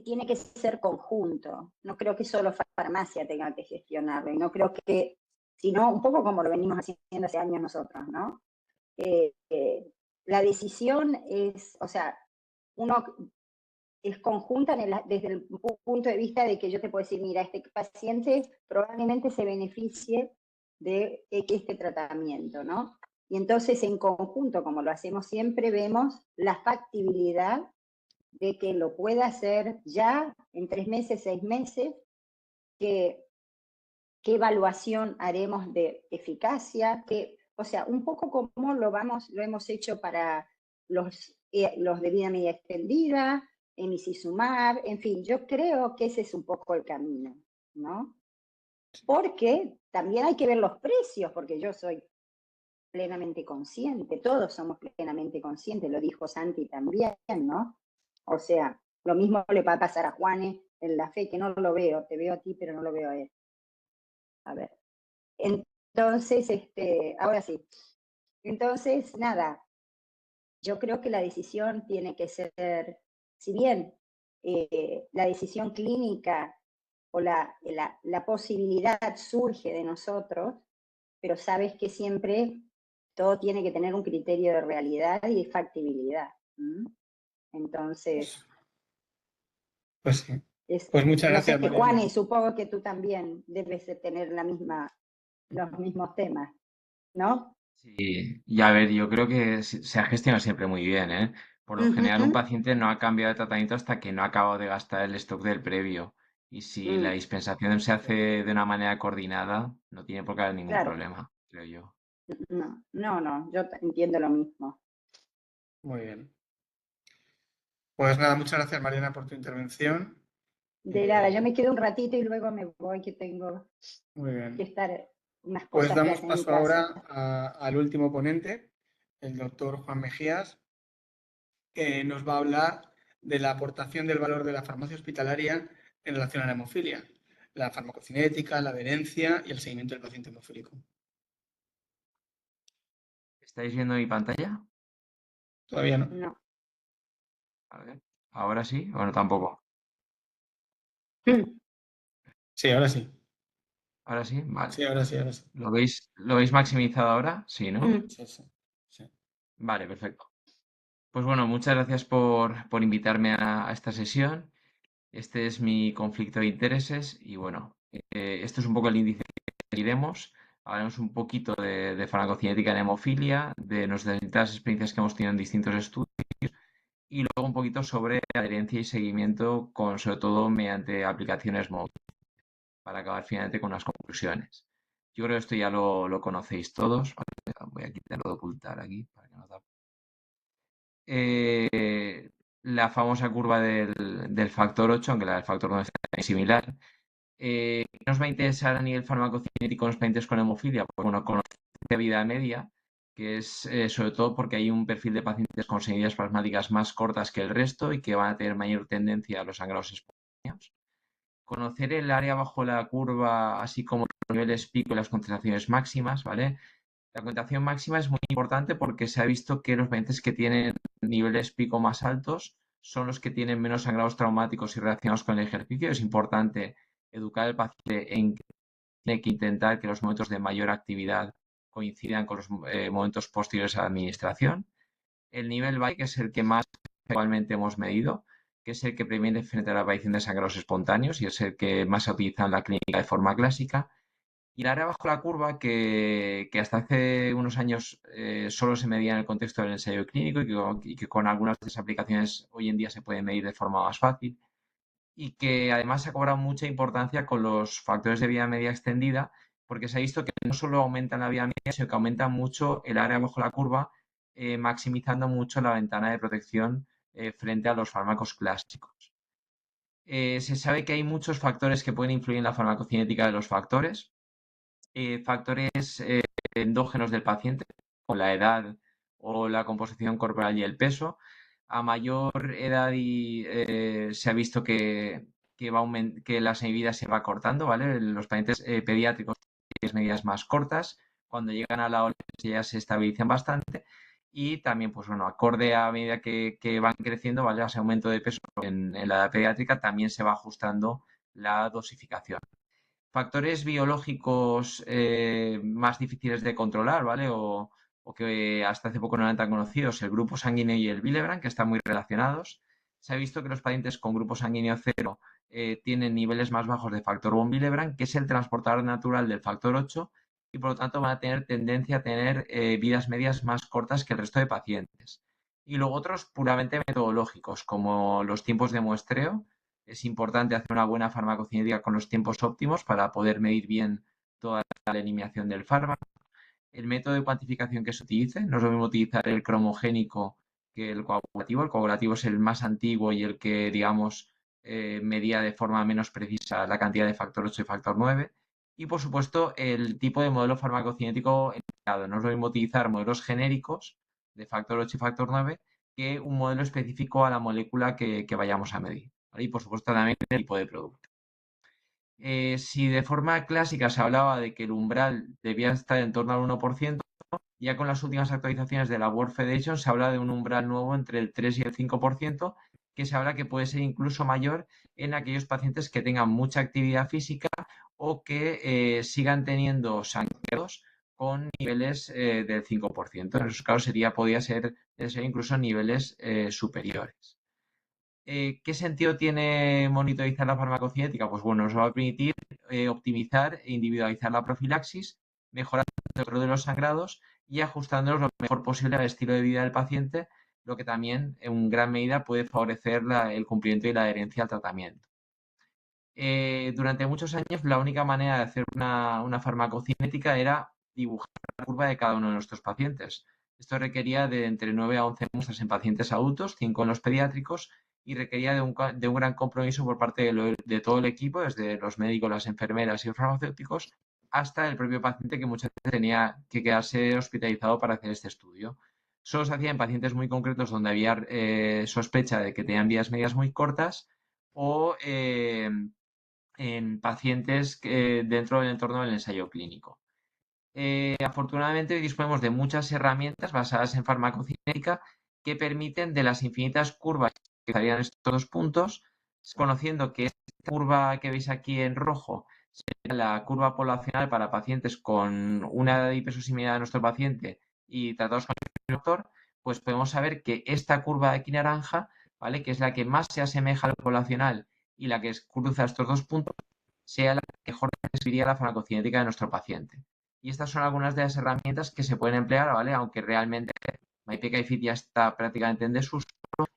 tiene que ser conjunto. No creo que solo farmacia tenga que gestionarlo. Y no creo que, sino un poco como lo venimos haciendo hace años nosotros, ¿no? La decisión es, o sea, uno es conjunta desde el punto de vista de que yo te puedo decir, mira, este paciente probablemente se beneficie de este tratamiento, ¿no? Y entonces en conjunto, como lo hacemos siempre, vemos la factibilidad de que lo pueda hacer ya en 3 meses, 6 meses, qué evaluación haremos de eficacia, o sea, un poco como lo hemos hecho para los de vida media extendida, emicizumab, en fin, yo creo que ese es un poco el camino, ¿no? Porque también hay que ver los precios, porque yo soy plenamente consciente, todos somos plenamente conscientes, lo dijo Santi también, ¿no? O sea, lo mismo le va a pasar a Juanes en la fe, que no lo veo, te veo a ti, pero no lo veo a él. A ver. Entonces, ahora sí. Entonces, nada, yo creo que la decisión tiene que ser, si bien la decisión clínica o la posibilidad surge de nosotros, pero sabes que siempre todo tiene que tener un criterio de realidad y de factibilidad. Entonces, pues sí. Pues muchas no sé, gracias, Mariana. Juan, y supongo que tú también debes de tener los mismos temas, ¿no? Sí, y a ver, yo creo que se ha gestionado siempre muy bien, ¿eh? Por lo general, un paciente no ha cambiado de tratamiento hasta que no ha acabado de gastar el stock del previo. Y si la dispensación se hace de una manera coordinada, no tiene por qué haber ningún Claro. problema, creo yo. No, yo entiendo lo mismo. Muy bien. Pues nada, muchas gracias, Mariana, por tu intervención. De nada, yo me quedo un ratito y luego me voy, que tengo Muy bien. que estar unas Pues cosas que damos hacen en paso casa. ahora al último ponente, el doctor Juan Mejías, que nos va a hablar de la aportación del valor de la farmacia hospitalaria en relación a la hemofilia, la farmacocinética, la adherencia y el seguimiento del paciente hemofílico. ¿Estáis viendo mi pantalla? Todavía no. No. A ver, ¿ahora sí? Bueno, tampoco. Sí, ahora sí. ¿Ahora sí? Vale. Sí, ahora sí, ahora sí. ¿Lo veis maximizado ahora? Sí, ¿no? Sí, sí, sí. Vale, perfecto. Pues bueno, muchas gracias por invitarme a esta sesión. Este es mi conflicto de intereses y bueno, esto es un poco el índice que seguiremos. Hablaremos un poquito de farmacocinética en hemofilia, de nuestras distintas experiencias que hemos tenido en distintos estudios y luego un poquito sobre adherencia y seguimiento, sobre todo mediante aplicaciones móviles, para acabar finalmente con las conclusiones. Yo creo que esto ya lo conocéis todos. Voy a quitarlo de ocultar aquí para que no tape. La famosa curva del factor 8, aunque la del factor 9 es similar. ¿Qué nos va a interesar a nivel farmacocinético en los pacientes con hemofilia? Pues bueno, conocer la vida media, que es sobre todo porque hay un perfil de pacientes con semillas plasmáticas más cortas que el resto y que van a tener mayor tendencia a los sangrados espontáneos. Conocer el área bajo la curva, así como los niveles pico y las concentraciones máximas, ¿vale? La concentración máxima es muy importante porque se ha visto que los pacientes que tienen niveles pico más altos son los que tienen menos sangrados traumáticos y relacionados con el ejercicio. Es importante educar al paciente en que tiene que intentar que los momentos de mayor actividad coincidan con los momentos posteriores a la administración. El nivel BAI, que es el que más actualmente hemos medido, que es el que previene frente a la aparición de sangrados espontáneos y es el que más se utiliza en la clínica de forma clásica. Y el área bajo la curva, que hasta hace unos años solo se medía en el contexto del ensayo clínico y que con algunas de esas aplicaciones hoy en día se puede medir de forma más fácil, y que además ha cobrado mucha importancia con los factores de vida media extendida, porque se ha visto que no solo aumentan la vida media, sino que aumentan mucho el área bajo la curva, maximizando mucho la ventana de protección frente a los fármacos clásicos. Se sabe que hay muchos factores que pueden influir en la farmacocinética de los factores. Factores endógenos del paciente, como la edad o la composición corporal y el peso. A mayor edad se ha visto que las medidas se va cortando, ¿vale? Los pacientes pediátricos tienen medidas más cortas, cuando llegan a la adolescencia ya se estabilizan bastante y también, pues bueno, acorde a medida que van creciendo, ¿vale? Ese aumento de peso en la edad pediátrica también se va ajustando la dosificación. Factores biológicos más difíciles de controlar, ¿vale? O que hasta hace poco no eran tan conocidos, el grupo sanguíneo y el Willebrand, que están muy relacionados. Se ha visto que los pacientes con grupo sanguíneo cero tienen niveles más bajos de factor von Willebrand, que es el transportador natural del factor 8, y por lo tanto van a tener tendencia a tener vidas medias más cortas que el resto de pacientes. Y luego otros puramente metodológicos, como los tiempos de muestreo. Es importante hacer una buena farmacocinética con los tiempos óptimos para poder medir bien toda la eliminación del fármaco. El método de cuantificación que se utilice, no es lo mismo utilizar el cromogénico que el coagulativo. El coagulativo es el más antiguo y el que, digamos, medía de forma menos precisa la cantidad de factor 8 y factor 9. Y, por supuesto, el tipo de modelo farmacocinético empleado. No es lo mismo utilizar modelos genéricos de factor 8 y factor 9 que un modelo específico a la molécula que vayamos a medir, ¿vale? Y, por supuesto, también el tipo de producto. Si de forma clásica se hablaba de que el umbral debía estar en torno al 1%, ya con las últimas actualizaciones de la World Federation se habla de un umbral nuevo entre el 3 y el 5%, que se habla que puede ser incluso mayor en aquellos pacientes que tengan mucha actividad física o que sigan teniendo sangrados con niveles del 5%. En esos casos podría ser incluso niveles superiores. ¿Qué sentido tiene monitorizar la farmacocinética? Pues bueno, nos va a permitir optimizar e individualizar la profilaxis, mejorar el control de los sangrados y ajustándonos lo mejor posible al estilo de vida del paciente, lo que también en gran medida puede favorecer el cumplimiento y la adherencia al tratamiento. Durante muchos años la única manera de hacer una farmacocinética era dibujar la curva de cada uno de nuestros pacientes. Esto requería de entre 9 a 11 muestras en pacientes adultos, 5 en los pediátricos, y requería de un gran compromiso por parte de todo el equipo, desde los médicos, las enfermeras y los farmacéuticos, hasta el propio paciente que muchas veces tenía que quedarse hospitalizado para hacer este estudio. Solo se hacía en pacientes muy concretos donde había sospecha de que tenían vías medias muy cortas o en pacientes dentro del entorno del ensayo clínico. Afortunadamente hoy disponemos de muchas herramientas basadas en farmacocinética que permiten de las infinitas curvas que estarían en estos dos puntos, conociendo que esta curva que veis aquí en rojo sería la curva poblacional para pacientes con una edad y peso similar a nuestro paciente y tratados con el doctor, pues podemos saber que esta curva de aquí naranja, ¿vale?, que es la que más se asemeja a la poblacional y la que cruza estos dos puntos, sea la que mejor describiría la farmacocinética de nuestro paciente. Y estas son algunas de las herramientas que se pueden emplear, ¿vale? Aunque realmente MyPK y Fit ya está prácticamente en desuso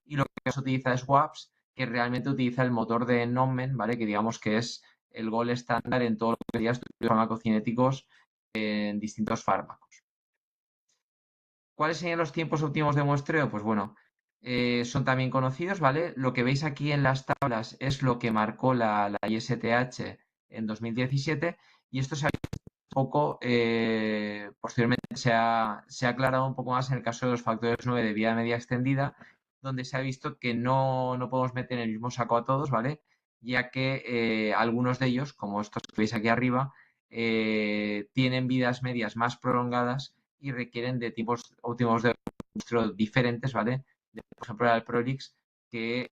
y lo que se utiliza es WAPS, que realmente utiliza el motor de Nonmen, ¿vale? Que digamos que es el gold estándar en todo lo que sería estudios farmacocinéticos en distintos fármacos. ¿Cuáles serían los tiempos óptimos de muestreo? Pues bueno, son también conocidos, ¿vale? Lo que veis aquí en las tablas es lo que marcó la ISTH en 2017 y esto se ha visto un poco, posteriormente se ha aclarado un poco más en el caso de los factores 9 de vida media extendida, donde se ha visto que no podemos meter en el mismo saco a todos, ¿vale? Ya que algunos de ellos, como estos que veis aquí arriba, tienen vidas medias más prolongadas y requieren de tipos óptimos de muestreo diferentes, ¿vale? Por ejemplo, el Prolix, que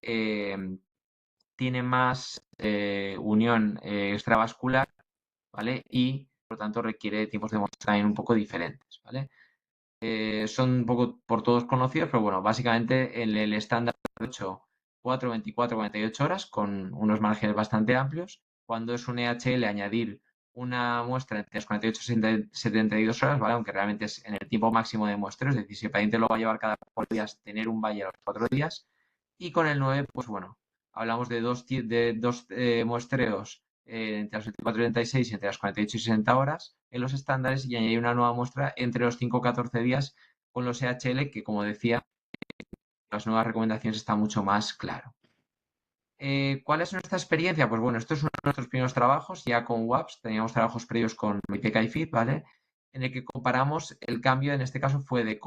tiene más unión extravascular, ¿vale? Y, por lo tanto, requiere tiempos de muestra también un poco diferentes, ¿vale? Son un poco por todos conocidos, pero bueno, básicamente en el estándar 8, 4, 24, 48 horas, con unos márgenes bastante amplios. Cuando es un EHL, añadir una muestra entre las 48 y 72 horas, ¿vale? Aunque realmente es en el tiempo máximo de muestreo, es decir, si el paciente lo va a llevar cada 4 días, tener un valle a los 4 días. Y con el 9, pues bueno, hablamos de dos muestreos entre las 24 y 36 y entre las 48 y 60 horas en los estándares, y añadir una nueva muestra entre los 5 y 14 días con los EHL, que como decía, las nuevas recomendaciones está mucho más claro. ¿Cuál es nuestra experiencia? Pues bueno, esto es uno de nuestros primeros trabajos, ya con WAPS, teníamos trabajos previos con IPK y FIT, ¿vale? En el que comparamos el cambio, en este caso fue de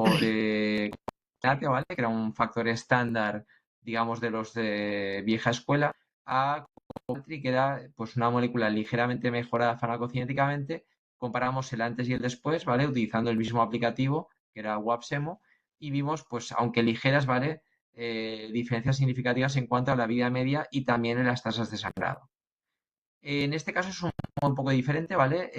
¿vale? Que era un factor estándar, digamos, de los de vieja escuela, a Coventry, que era pues una molécula ligeramente mejorada farmacocinéticamente. Comparamos el antes y el después, ¿vale? Utilizando el mismo aplicativo, que era WAPS-EMO, y vimos, pues, aunque ligeras, ¿vale? Diferencias significativas en cuanto a la vida media y también en las tasas de sangrado. En este caso es un poco diferente, ¿vale?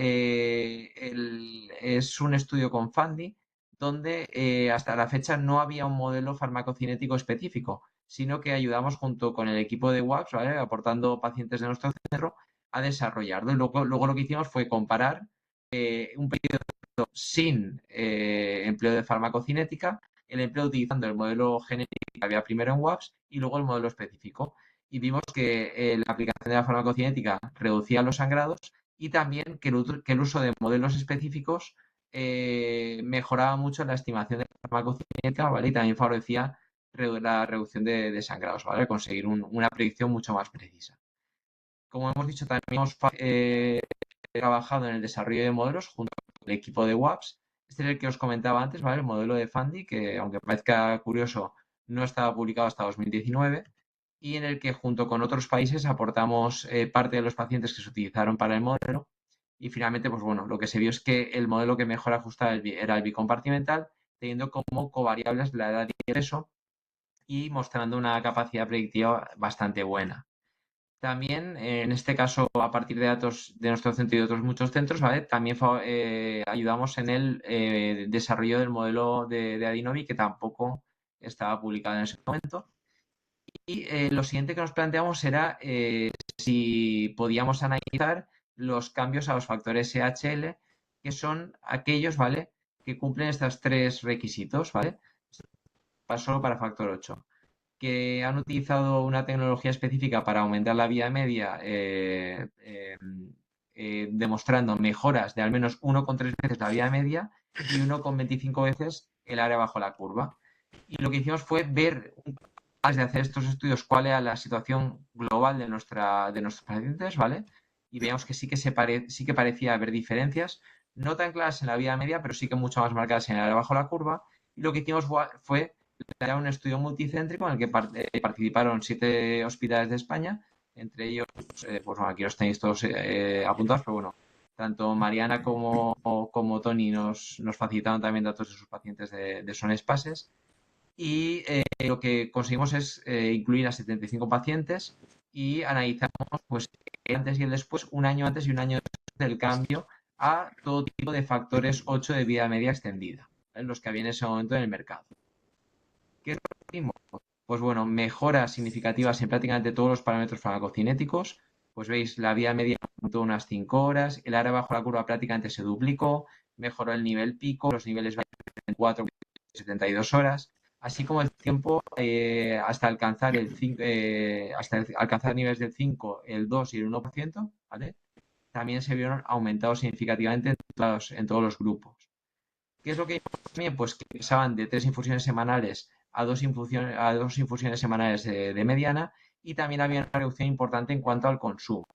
Es un estudio con Fandi, donde hasta la fecha no había un modelo farmacocinético específico, sino que ayudamos junto con el equipo de WAPS, ¿vale? Aportando pacientes de nuestro centro a desarrollarlo. Y luego lo que hicimos fue comparar un periodo sin empleo de farmacocinética, el empleo utilizando el modelo genérico que había primero en WAPS y luego el modelo específico. Y vimos que la aplicación de la farmacocinética reducía los sangrados y también que el uso de modelos específicos mejoraba mucho la estimación de la farmacocinética, ¿vale? Y también favorecía la reducción de sangrados, ¿vale? Conseguir una predicción mucho más precisa. Como hemos dicho, también hemos trabajado en el desarrollo de modelos junto con el equipo de WAPS. Este es el que os comentaba antes, ¿vale? El modelo de Fandi, que aunque parezca curioso, no estaba publicado hasta 2019, y en el que junto con otros países aportamos parte de los pacientes que se utilizaron para el modelo. Y finalmente, pues bueno, lo que se vio es que el modelo que mejor ajustaba era el bicompartimental, teniendo como covariables la edad y el peso y mostrando una capacidad predictiva bastante buena. También, en este caso, a partir de datos de nuestro centro y de otros muchos centros, ¿vale? También ayudamos en el desarrollo del modelo de Adinovi, que tampoco estaba publicado en ese momento. Y lo siguiente que nos planteamos era si podíamos analizar los cambios a los factores EHL, que son aquellos, ¿vale?, que cumplen estos 3 requisitos, ¿vale? Solo para factor 8, que han utilizado una tecnología específica para aumentar la vida media, demostrando mejoras de al menos 1,3 veces la vida media y 1,25 veces el área bajo la curva. Y lo que hicimos fue ver, antes de hacer estos estudios, cuál era la situación global de nuestros pacientes, ¿vale? Y veíamos que sí que parecía haber diferencias, no tan claras en la vida media, pero sí que mucho más marcadas en el área bajo la curva. Y lo que hicimos fue era un estudio multicéntrico en el que participaron 7 hospitales de España, entre ellos, pues bueno, aquí los tenéis todos apuntados, pero bueno, tanto Mariana como Tony nos facilitaron también datos de sus pacientes de Son Espases. Y lo que conseguimos es incluir a 75 pacientes y analizamos pues, el antes y el después, un año antes y un año después del cambio a todo tipo de factores 8 de vida media extendida, ¿vale? Los que había en ese momento en el mercado. ¿Qué es lo que vimos? Pues bueno, mejoras significativas en prácticamente todos los parámetros farmacocinéticos. Pues veis, la vida media aumentó unas 5 horas, el área bajo la curva prácticamente se duplicó, mejoró el nivel pico, los niveles en 4 72 horas, así como el tiempo hasta alcanzar alcanzar niveles del 5, el 2 y el 1%, ¿vale? También se vieron aumentados significativamente en todos los grupos. ¿Qué es lo que vimos también? Pues que pasaban de 3 infusiones semanales a 2 infusiones semanales de mediana, y también había una reducción importante en cuanto al consumo.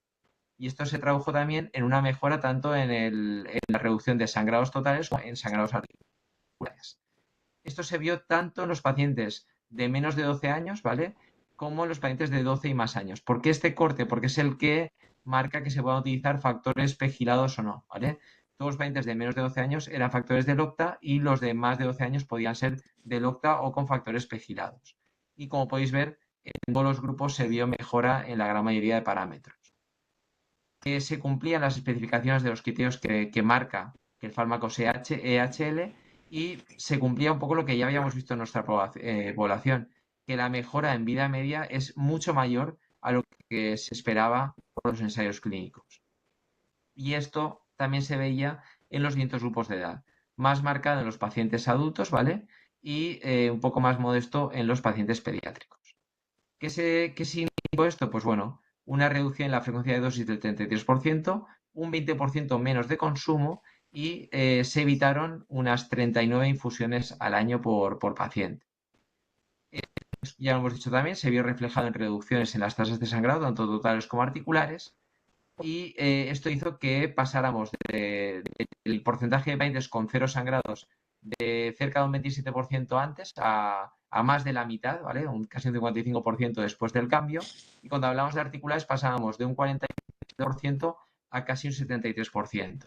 Y esto se tradujo también en una mejora tanto en la reducción de sangrados totales como en sangrados articulares. Esto se vio tanto en los pacientes de menos de 12 años, ¿vale?, como en los pacientes de 12 y más años. ¿Por qué este corte? Porque es el que marca que se puedan utilizar factores pegilados o no, ¿vale? Todos los pacientes de menos de 12 años eran factores del octa y los de más de 12 años podían ser del octa o con factores pegilados. Y como podéis ver, en todos los grupos se vio mejora en la gran mayoría de parámetros. Se cumplían las especificaciones de los criterios que marca que el fármaco sea EHL, y se cumplía un poco lo que ya habíamos visto en nuestra población, que la mejora en vida media es mucho mayor a lo que se esperaba por los ensayos clínicos. y esto también se veía en los distintos grupos de edad, más marcado en los pacientes adultos, ¿vale? Y un poco más modesto en los pacientes pediátricos. ¿Qué significó esto? Pues bueno, una reducción en la frecuencia de dosis del 33%, un 20% menos de consumo y se evitaron unas 39 infusiones al año por paciente. Ya lo hemos dicho también, se vio reflejado en reducciones en las tasas de sangrado, tanto totales como articulares, y esto hizo que pasáramos del porcentaje de pacientes con cero sangrados de cerca de un 27% antes a más de la mitad, ¿vale? Casi un 55% después del cambio. Y cuando hablamos de articulares pasábamos de un 40% a casi un 73%.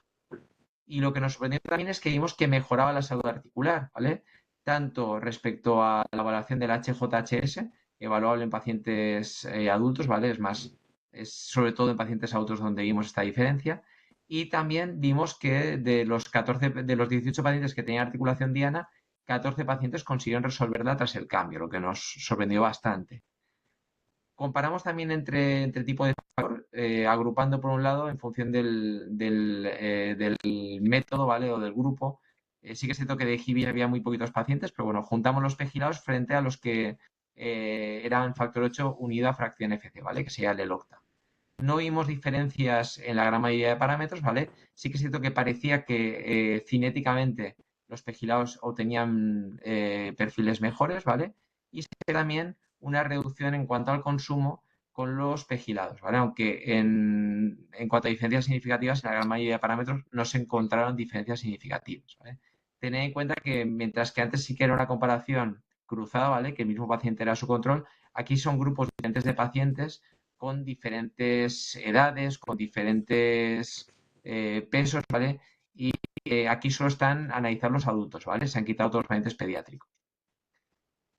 Y lo que nos sorprendió también es que vimos que mejoraba la salud articular, ¿vale? Tanto respecto a la evaluación del HJHS, evaluable en pacientes adultos, ¿vale? Es sobre todo en pacientes adultos donde vimos esta diferencia. Y también vimos que de los 18 pacientes que tenían articulación diana, 14 pacientes consiguieron resolverla tras el cambio, lo que nos sorprendió bastante. Comparamos también entre tipo de factor, agrupando por un lado en función del método, ¿vale? O del grupo. Sí que es cierto que de Hibi había muy poquitos pacientes, pero bueno, juntamos los pegilados frente a los que eran factor 8 unido a fracción FC, ¿vale? Que sería el ELOCTA. No vimos diferencias en la gran mayoría de parámetros, ¿vale? Sí que es cierto que parecía que cinéticamente los pegilados obtenían perfiles mejores, ¿vale? Y sí que también una reducción en cuanto al consumo con los pegilados, ¿vale? Aunque en cuanto a diferencias significativas, en la gran mayoría de parámetros no se encontraron diferencias significativas, ¿vale? Tened en cuenta que mientras que antes sí que era una comparación cruzada, ¿vale? Que el mismo paciente era su control, aquí son grupos diferentes de pacientes con diferentes edades, con diferentes pesos, ¿vale? Y aquí solo están analizando los adultos, ¿vale? Se han quitado todos los pacientes pediátricos.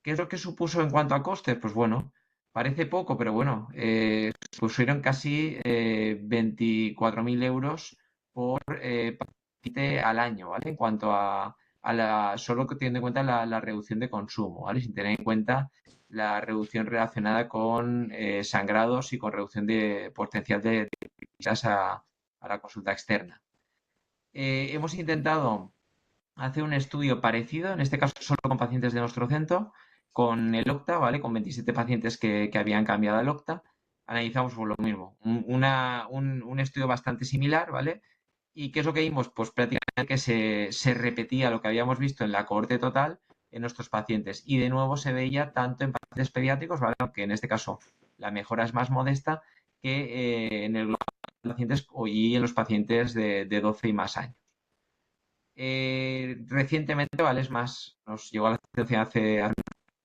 ¿Qué es lo que supuso en cuanto a costes? Pues bueno, parece poco, pero bueno, pusieron casi 24.000 euros por paciente al año, ¿vale? En cuanto a solo teniendo en cuenta la reducción de consumo, ¿vale? Sin tener en cuenta la reducción relacionada con sangrados y con reducción de potencial de visitas a la consulta externa. Hemos intentado hacer un estudio parecido, en este caso solo con pacientes de nuestro centro, con el OCTA, ¿vale? Con 27 pacientes que habían cambiado el OCTA. Analizamos por lo mismo, un estudio bastante similar, ¿vale? ¿Y qué es lo que vimos? Pues prácticamente que se repetía lo que habíamos visto en la cohorte total en nuestros pacientes. Y de nuevo se veía tanto en pacientes pediátricos, ¿vale? Aunque en este caso la mejora es más modesta, que en el grupo de pacientes y en los pacientes de 12 y más años. Recientemente, ¿vale? Es más, nos llegó a la atención hace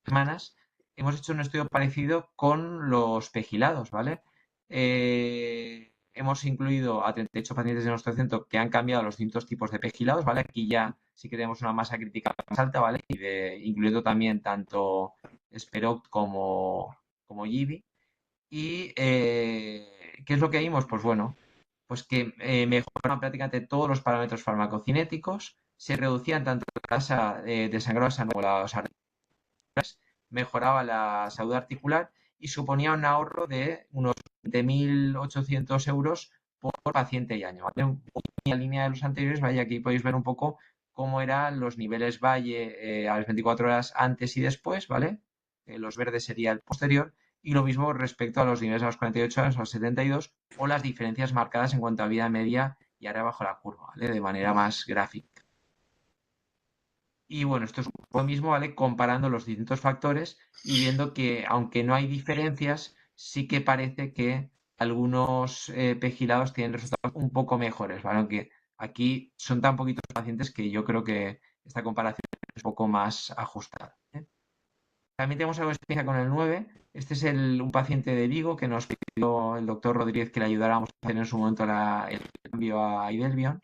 semanas, hemos hecho un estudio parecido con los pegilados, ¿vale? Hemos incluido a 38 pacientes de nuestro centro que han cambiado los distintos tipos de pegilados, ¿vale? Aquí ya sí que tenemos una masa crítica más alta, ¿vale? Incluyendo también tanto Speroct como Yibi. ¿Y qué es lo que vimos? Pues bueno, pues que mejoraban prácticamente todos los parámetros farmacocinéticos, se reducían tanto la tasa de sangrado como las articulares, mejoraba la salud articular y suponía un ahorro de unos 20.800 euros por paciente y año, ¿vale? En la línea de los anteriores, vaya, aquí podéis ver un poco cómo eran los niveles Valle a las 24 horas antes y después, ¿vale? Los verdes sería el posterior, y lo mismo respecto a los niveles a los 48 horas, a los 72, o las diferencias marcadas en cuanto a vida media y ahora bajo la curva, ¿vale? De manera más gráfica. Y bueno, esto es lo mismo, ¿vale? Comparando los distintos factores y viendo que, aunque no hay diferencias, sí que parece que algunos pegilados tienen resultados un poco mejores, ¿vale? Aunque aquí son tan poquitos pacientes que yo creo que esta comparación es un poco más ajustada, ¿eh? También tenemos algo de experiencia con el 9. Este es un paciente de Vigo que nos pidió el doctor Rodríguez que le ayudáramos a hacer en su momento el cambio a Idelvion.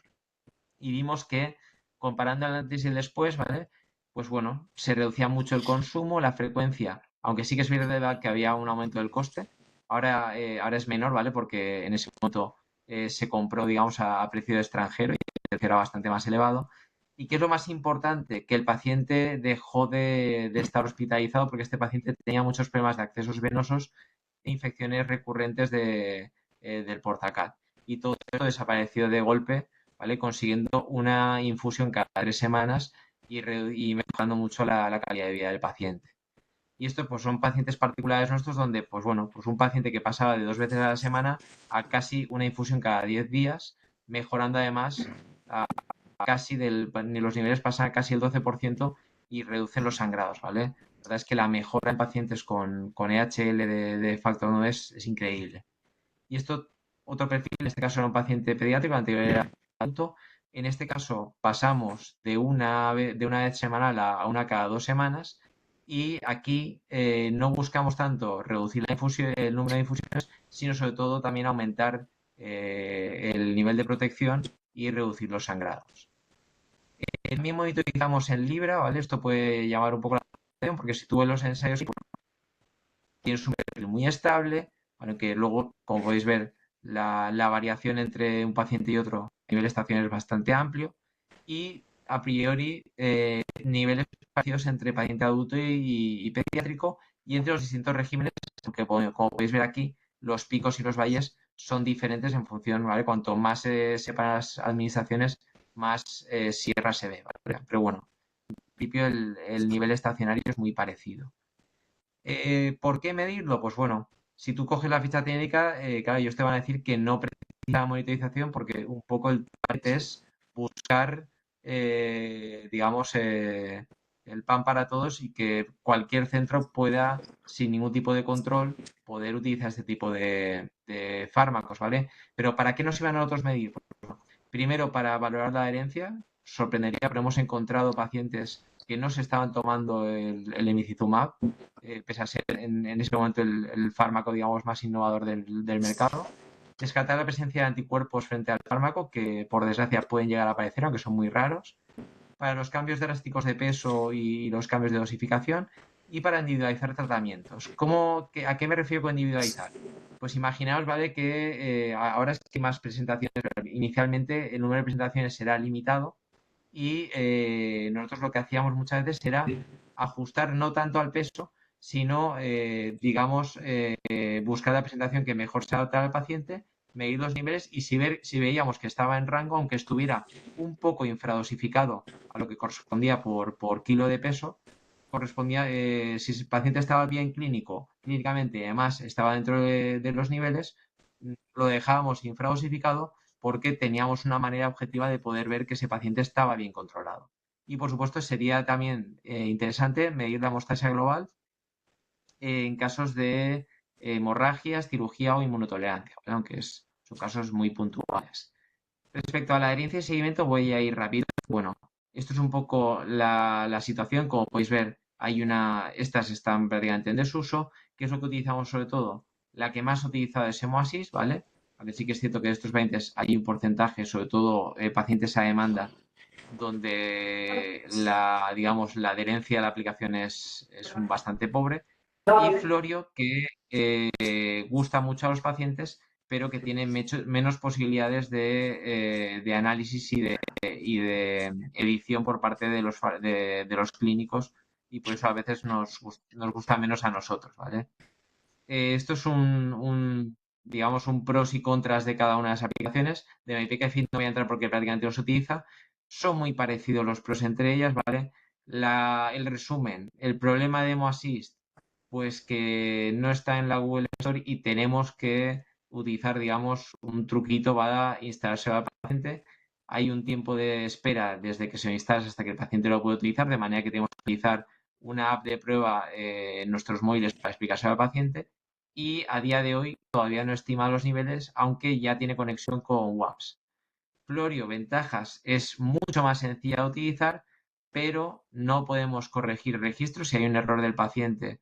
Y vimos que, comparando el antes y el después, ¿vale? Pues bueno, se reducía mucho el consumo, la frecuencia, aunque sí que es verdad que había un aumento del coste. Ahora es menor, ¿vale? Porque en ese momento se compró, digamos, a precio de extranjero y el precio era bastante más elevado. ¿Y qué es lo más importante? Que el paciente dejó de estar hospitalizado porque este paciente tenía muchos problemas de accesos venosos e infecciones recurrentes del Portacat. y todo esto desapareció de golpe, ¿vale? Consiguiendo una infusión cada 3 semanas y mejorando mucho la calidad de vida del paciente. Y esto pues son pacientes particulares nuestros donde, pues bueno, pues un paciente que pasaba de 2 veces a la semana a casi una infusión cada 10 días, mejorando además casi los niveles pasan a casi el 12% y reducen los sangrados, ¿vale? La verdad es que la mejora en pacientes con EHL de factor 9 es increíble. Y esto, otro perfil, en este caso era un paciente pediátrico, anterior era adulto. En este caso pasamos de una vez semanal a una cada 2 semanas y aquí no buscamos tanto reducir el número de infusiones, sino sobre todo también aumentar el nivel de protección y reducir los sangrados. También monitorizamos en Libra, ¿vale? Esto puede llamar un poco la atención porque si tú ves los ensayos tienes un perfil muy estable, aunque luego, como podéis ver, la variación entre un paciente y otro a nivel de estación es bastante amplio y a priori niveles parecidos entre paciente adulto y pediátrico y entre los distintos regímenes, aunque como podéis ver aquí, los picos y los valles son diferentes en función, ¿vale? Cuanto más se separan las administraciones, más sierra se ve, ¿vale? Pero bueno, en principio el nivel estacionario es muy parecido. ¿Por qué medirlo? Pues bueno, si tú coges la ficha técnica, claro, ellos te van a decir que no precisa monitorización porque un poco el target es buscar, digamos, el pan para todos y que cualquier centro pueda, sin ningún tipo de control, poder utilizar este tipo de fármacos, ¿vale? Pero ¿para qué nos iban a nosotros medir? Pues, bueno, primero, para valorar la adherencia, sorprendería, pero hemos encontrado pacientes que no se estaban tomando el emicizumab, pese a ser en ese momento el fármaco, digamos, más innovador del mercado. Descartar la presencia de anticuerpos frente al fármaco, que por desgracia pueden llegar a aparecer, aunque son muy raros. Para los cambios drásticos de peso y los cambios de dosificación. Y para individualizar tratamientos. ¿A qué me refiero con individualizar? Pues imaginaos, ¿vale? Que ahora es que más presentaciones, inicialmente el número de presentaciones será limitado y nosotros lo que hacíamos muchas veces era ajustar no tanto al peso, sino, digamos, buscar la presentación que mejor se adaptara al paciente, medir los niveles y si veíamos que estaba en rango, aunque estuviera un poco infradosificado a lo que correspondía por kilo de peso, correspondía, si el paciente estaba bien clínicamente y además estaba dentro de los niveles, lo dejábamos infradosificado porque teníamos una manera objetiva de poder ver que ese paciente estaba bien controlado. Y por supuesto sería también interesante medir la hemostasia global en casos de hemorragias, cirugía o inmunotolerancia, ¿vale? Aunque son casos muy puntuales. Respecto a la adherencia y seguimiento voy a ir rápido. Bueno, esto es un poco la situación. Como podéis ver, estas están prácticamente en desuso. ¿Qué es lo que utilizamos sobre todo? La que más utilizada es Hemoassist, ¿vale? Aunque sí que es cierto que de estos pacientes hay un porcentaje, sobre todo pacientes a demanda, donde digamos, la adherencia a la aplicación es bastante pobre. Y Florio, que gusta mucho a los pacientes, pero que tiene menos posibilidades de análisis y de edición por parte de los clínicos y por eso a veces nos gusta menos a nosotros, ¿vale? Esto es digamos, un pros y contras de cada una de las aplicaciones. De MyPKFit no voy a entrar porque prácticamente no se utiliza. Son muy parecidos los pros entre ellas, ¿vale? El resumen, el problema de Hemoassist, pues que no está en la Google Store y tenemos que utilizar, digamos, un truquito para instalarse al paciente. Hay un tiempo de espera desde que se instala hasta que el paciente lo puede utilizar, de manera que tenemos que utilizar una app de prueba en nuestros móviles para explicárselo al paciente y a día de hoy todavía no estima los niveles, aunque ya tiene conexión con WAPS. Florio, ventajas, es mucho más sencilla de utilizar, pero no podemos corregir registros. Si hay un error del paciente,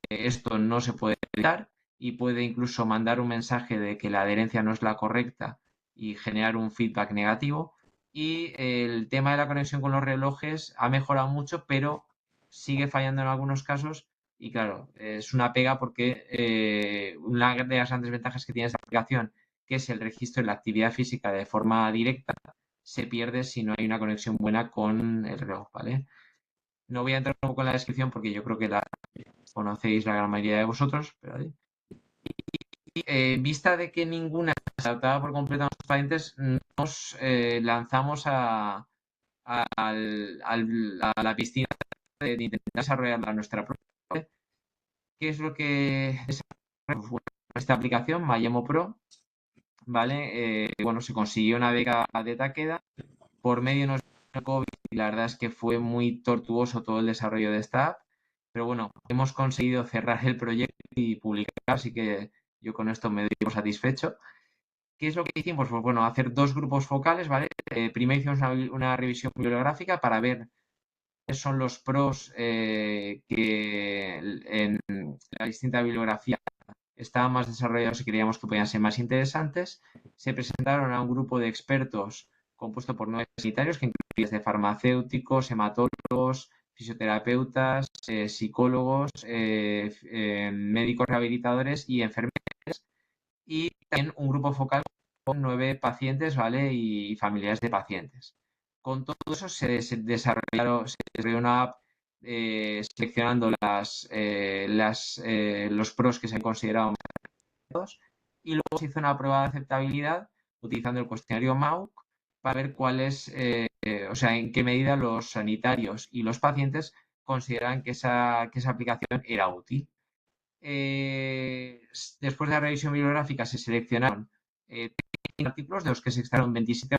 esto no se puede evitar y puede incluso mandar un mensaje de que la adherencia no es la correcta y generar un feedback negativo. Y el tema de la conexión con los relojes ha mejorado mucho, pero sigue fallando en algunos casos. Y claro, es una pega porque una de las grandes ventajas que tiene esta aplicación, que es el registro de la actividad física de forma directa, se pierde si no hay una conexión buena con el reloj, ¿vale? No voy a entrar un poco en la descripción porque yo creo que la conocéis la gran mayoría de vosotros, pero En vista de que ninguna se adaptaba por completo a nuestros pacientes, nos lanzamos a la piscina de intentar desarrollar nuestra propia. ¿Qué es lo que desarrollamos? Bueno, esta aplicación, Mayemo Pro, ¿vale? Bueno, se consiguió una beca de Takeda por medio de COVID y la verdad es que fue muy tortuoso todo el desarrollo de esta app, pero bueno, hemos conseguido cerrar el proyecto y publicar, así que yo con esto me doy por satisfecho. ¿Qué es lo que hicimos? Pues bueno, hacer dos grupos focales, ¿vale? Primero hicimos una revisión bibliográfica para ver cuáles son los pros que en la distinta bibliografía estaban más desarrollados y creíamos que podían ser más interesantes. Se presentaron a un grupo de expertos compuesto por 9 sanitarios, que incluía desde farmacéuticos, hematólogos, fisioterapeutas, psicólogos, médicos rehabilitadores y enfermeras, y también un grupo focal con 9 pacientes, ¿vale? Y familiares de pacientes. Con todo eso se desarrolló una app seleccionando los pros que se han considerado y luego se hizo una prueba de aceptabilidad utilizando el cuestionario MAUC para ver o sea, en qué medida los sanitarios y los pacientes consideran que esa aplicación era útil. Después de la revisión bibliográfica se seleccionaron 30 artículos, de los que se extrajeron 27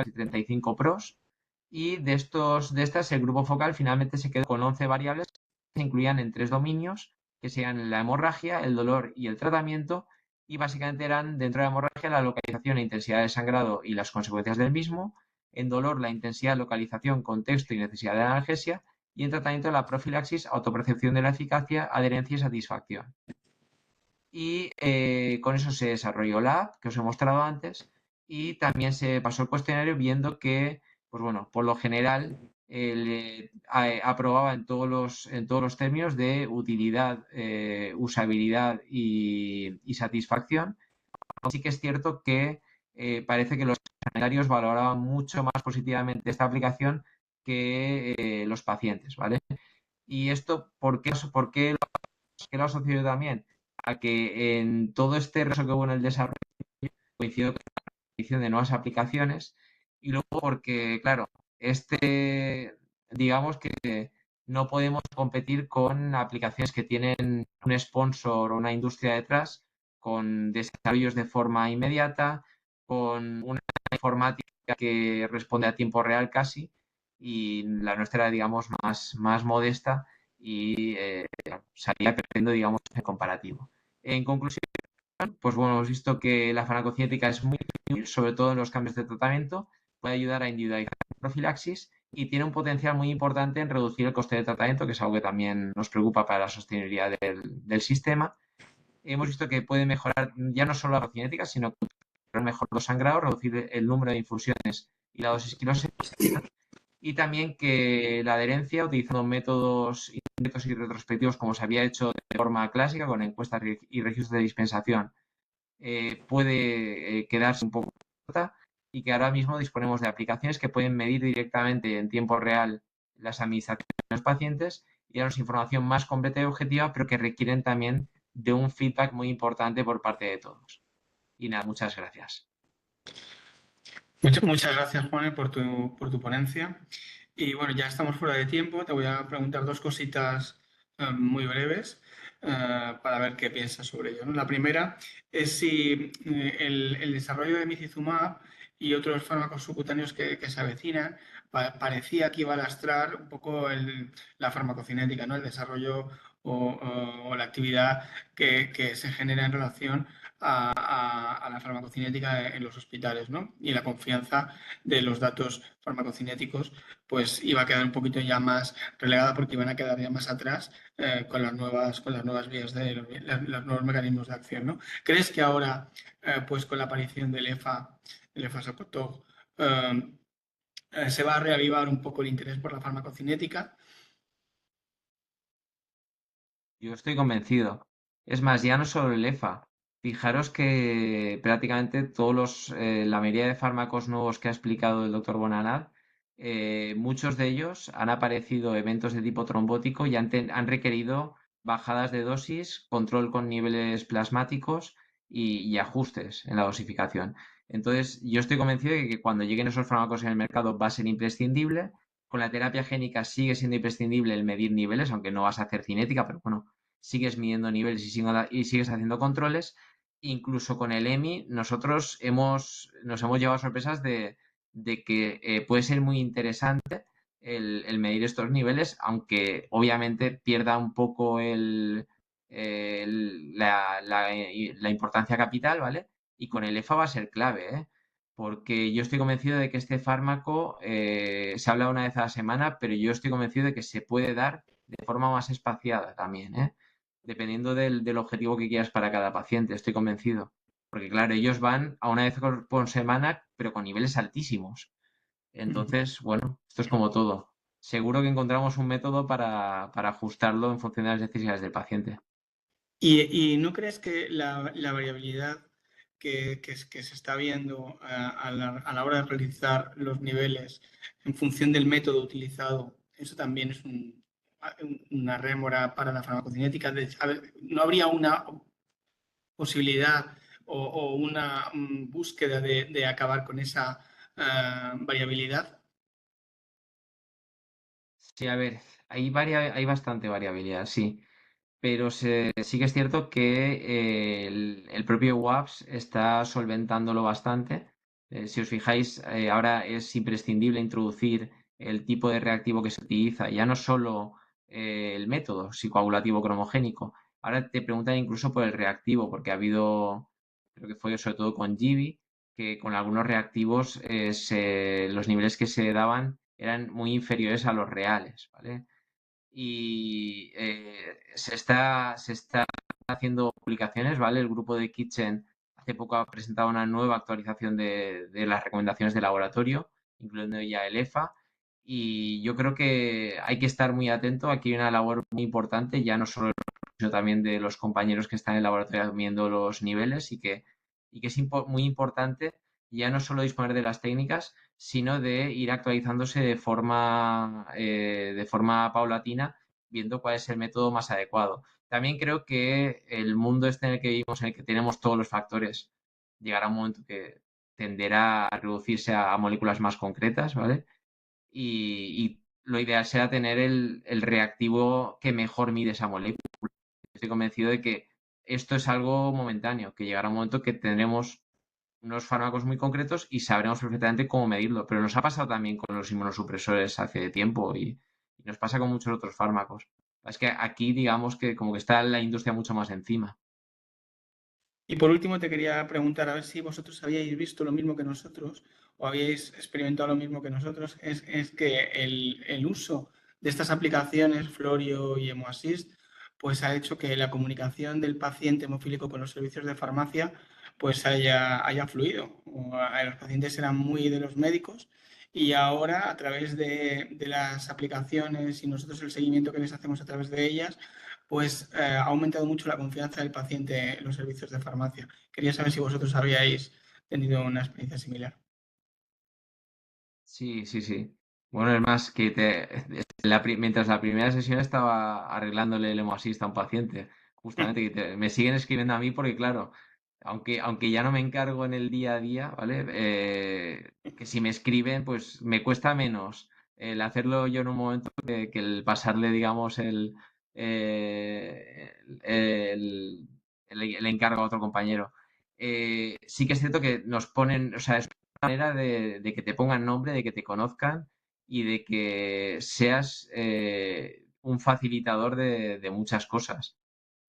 y 35 pros, y de estas el grupo focal finalmente se quedó con 11 variables que se incluían en 3 dominios, que serían la hemorragia, el dolor y el tratamiento, y básicamente eran dentro de la hemorragia la localización e intensidad del sangrado y las consecuencias del mismo, en dolor la intensidad, localización, contexto y necesidad de analgesia, y en tratamiento la profilaxis, autopercepción de la eficacia, adherencia y satisfacción. Y con eso se desarrolló la app que os he mostrado antes, y también se pasó el cuestionario viendo que, pues bueno, por lo general aprobaba en todos los términos de utilidad, usabilidad y satisfacción. Sí que es cierto que parece que los sanitarios valoraban mucho más positivamente esta aplicación que los pacientes, ¿vale? Y esto, ¿por qué lo asocio yo también? A que en todo este retraso que hubo en el desarrollo coincidió con la aparición de nuevas aplicaciones, y luego porque, claro, digamos que no podemos competir con aplicaciones que tienen un sponsor o una industria detrás, con desarrollos de forma inmediata, con una informática que responde a tiempo real casi, y la nuestra era, digamos, más modesta y salía perdiendo, digamos, en comparativo. En conclusión, pues bueno, hemos visto que la farmacocinética es muy útil, sobre todo en los cambios de tratamiento, puede ayudar a individualizar la profilaxis y tiene un potencial muy importante en reducir el coste de tratamiento, que es algo que también nos preocupa para la sostenibilidad del sistema. Hemos visto que puede mejorar ya no solo la farmacocinética, sino que mejor los sangrados, reducir el número de infusiones y la dosis quirúrgica, y también que la adherencia, utilizando métodos indirectos y retrospectivos como se había hecho de forma clásica con encuestas y registros de dispensación, puede quedarse un poco corta, y que ahora mismo disponemos de aplicaciones que pueden medir directamente en tiempo real las administraciones de los pacientes y darnos información más completa y objetiva, pero que requieren también de un feedback muy importante por parte de todos. Y nada, muchas gracias. Muchas gracias, Juan, por tu ponencia. Y bueno, ya estamos fuera de tiempo. Te voy a preguntar dos cositas muy breves para ver qué piensas sobre ello, ¿no? La primera es si el desarrollo de micizumab y otros fármacos subcutáneos que se avecinan parecía que iba a lastrar un poco la farmacocinética, ¿no? El desarrollo o la actividad que se genera en relación a la farmacocinética en los hospitales, ¿no? Y la confianza de los datos farmacocinéticos pues iba a quedar un poquito ya más relegada, porque iban a quedar ya más atrás con las nuevas vías los nuevos mecanismos de acción, ¿no? ¿Crees que ahora, pues con la aparición del EFA-Sapotog, se va a reavivar un poco el interés por la farmacocinética? Yo estoy convencido. Es más, ya no solo el EFA. Fijaros que prácticamente la mayoría de fármacos nuevos que ha explicado el doctor Bonanat, muchos de ellos han aparecido eventos de tipo trombótico y han requerido bajadas de dosis, control con niveles plasmáticos y ajustes en la dosificación. Entonces, yo estoy convencido de que cuando lleguen esos fármacos en el mercado va a ser imprescindible. Con la terapia génica sigue siendo imprescindible el medir niveles, aunque no vas a hacer cinética, pero bueno, sigues midiendo niveles y sigues haciendo controles. Incluso con el EMI, nosotros nos hemos llevado sorpresas de que puede ser muy interesante el medir estos niveles, aunque obviamente pierda un poco la importancia capital, ¿vale? Y con el EFA va a ser clave, ¿eh? Porque yo estoy convencido de que este fármaco se habla una vez a la semana, pero yo estoy convencido de que se puede dar de forma más espaciada también, ¿eh? Dependiendo del objetivo que quieras para cada paciente, estoy convencido. Porque claro, ellos van a una vez por semana, pero con niveles altísimos. Entonces, bueno, esto es como todo. Seguro que encontramos un método para ajustarlo en función de las necesidades del paciente. ¿Y no crees que la variabilidad que se está viendo a la hora de realizar los niveles en función del método utilizado, eso también es una rémora para la farmacocinética? ¿No habría una posibilidad o una búsqueda de acabar con esa variabilidad? Sí, a ver, hay bastante variabilidad, sí. Pero sí que es cierto que el propio WAPS está solventándolo bastante. Si os fijáis, ahora es imprescindible introducir el tipo de reactivo que se utiliza, ya no solo el método psicoagulativo cromogénico. Ahora te preguntan incluso por el reactivo, porque ha habido, creo que fue sobre todo con Gibi, que con algunos reactivos los niveles que se daban eran muy inferiores a los reales, ¿vale? Y se está haciendo publicaciones, ¿vale? El grupo de Kitchen hace poco ha presentado una nueva actualización de las recomendaciones de laboratorio, incluyendo ya el EFA, y yo creo que hay que estar muy atento. Aquí hay una labor muy importante, ya no solo sino también de los compañeros que están en el laboratorio viendo los niveles y que es muy importante ya no solo disponer de las técnicas, sino de ir actualizándose de forma paulatina, viendo cuál es el método más adecuado. También creo que el mundo este en el que vivimos, en el que tenemos todos los factores, llegará un momento que tenderá a reducirse a moléculas más concretas, ¿vale? Y lo ideal será tener el reactivo que mejor mide esa molécula. Estoy convencido de que esto es algo momentáneo, que llegará un momento que tendremos unos fármacos muy concretos y sabremos perfectamente cómo medirlo. Pero nos ha pasado también con los inmunosupresores hace tiempo y nos pasa con muchos otros fármacos. Es que aquí digamos que como que está la industria mucho más encima. Y por último, te quería preguntar a ver si vosotros habíais visto lo mismo que nosotros o habíais experimentado lo mismo que nosotros. Es que el uso de estas aplicaciones, Florio y HemoAssist, pues ha hecho que la comunicación del paciente hemofílico con los servicios de farmacia pues haya fluido. Los pacientes eran muy de los médicos y ahora a través de las aplicaciones y nosotros el seguimiento que les hacemos a través de ellas, pues ha aumentado mucho la confianza del paciente en los servicios de farmacia. Quería saber si vosotros habíais tenido una experiencia similar. Sí, sí, sí. Bueno, es más, que mientras la primera sesión estaba arreglándole el hemoasist a un paciente, justamente, que me siguen escribiendo a mí porque, claro, aunque ya no me encargo en el día a día, ¿vale? Que si me escriben, pues me cuesta menos el hacerlo yo en un momento que el pasarle, digamos, el encargo a otro compañero. Sí que es cierto que nos ponen, o sea, manera de que te pongan nombre, de que te conozcan y de que seas un facilitador de muchas cosas.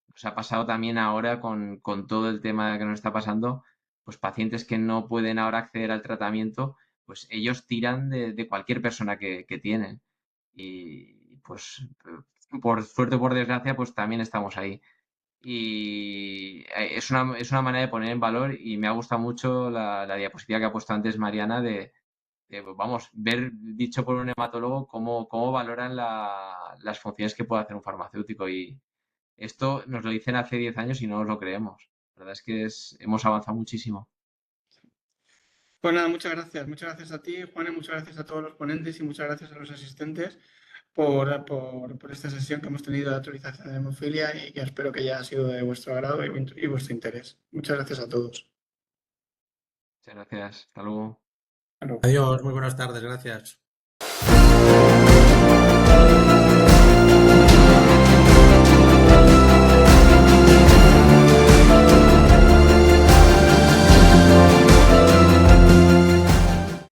Nos ha pasado también ahora con todo el tema que nos está pasando, pues pacientes que no pueden ahora acceder al tratamiento, pues ellos tiran de cualquier persona que tienen. Y pues por suerte o por desgracia, pues también estamos ahí. Y es una manera de poner en valor y me ha gustado mucho la diapositiva que ha puesto antes Mariana vamos, ver dicho por un hematólogo cómo valoran las funciones que puede hacer un farmacéutico. Y esto nos lo dicen hace 10 años y no nos lo creemos. La verdad es que hemos avanzado muchísimo. Pues nada, muchas gracias. Muchas gracias a ti, Juan, y muchas gracias a todos los ponentes y muchas gracias a los asistentes por esta sesión que hemos tenido de actualización de hemofilia y que espero que haya sido de vuestro agrado y vuestro interés. Muchas gracias a todos. Muchas gracias. Hasta luego. Hasta luego. Adiós, muy buenas tardes, gracias.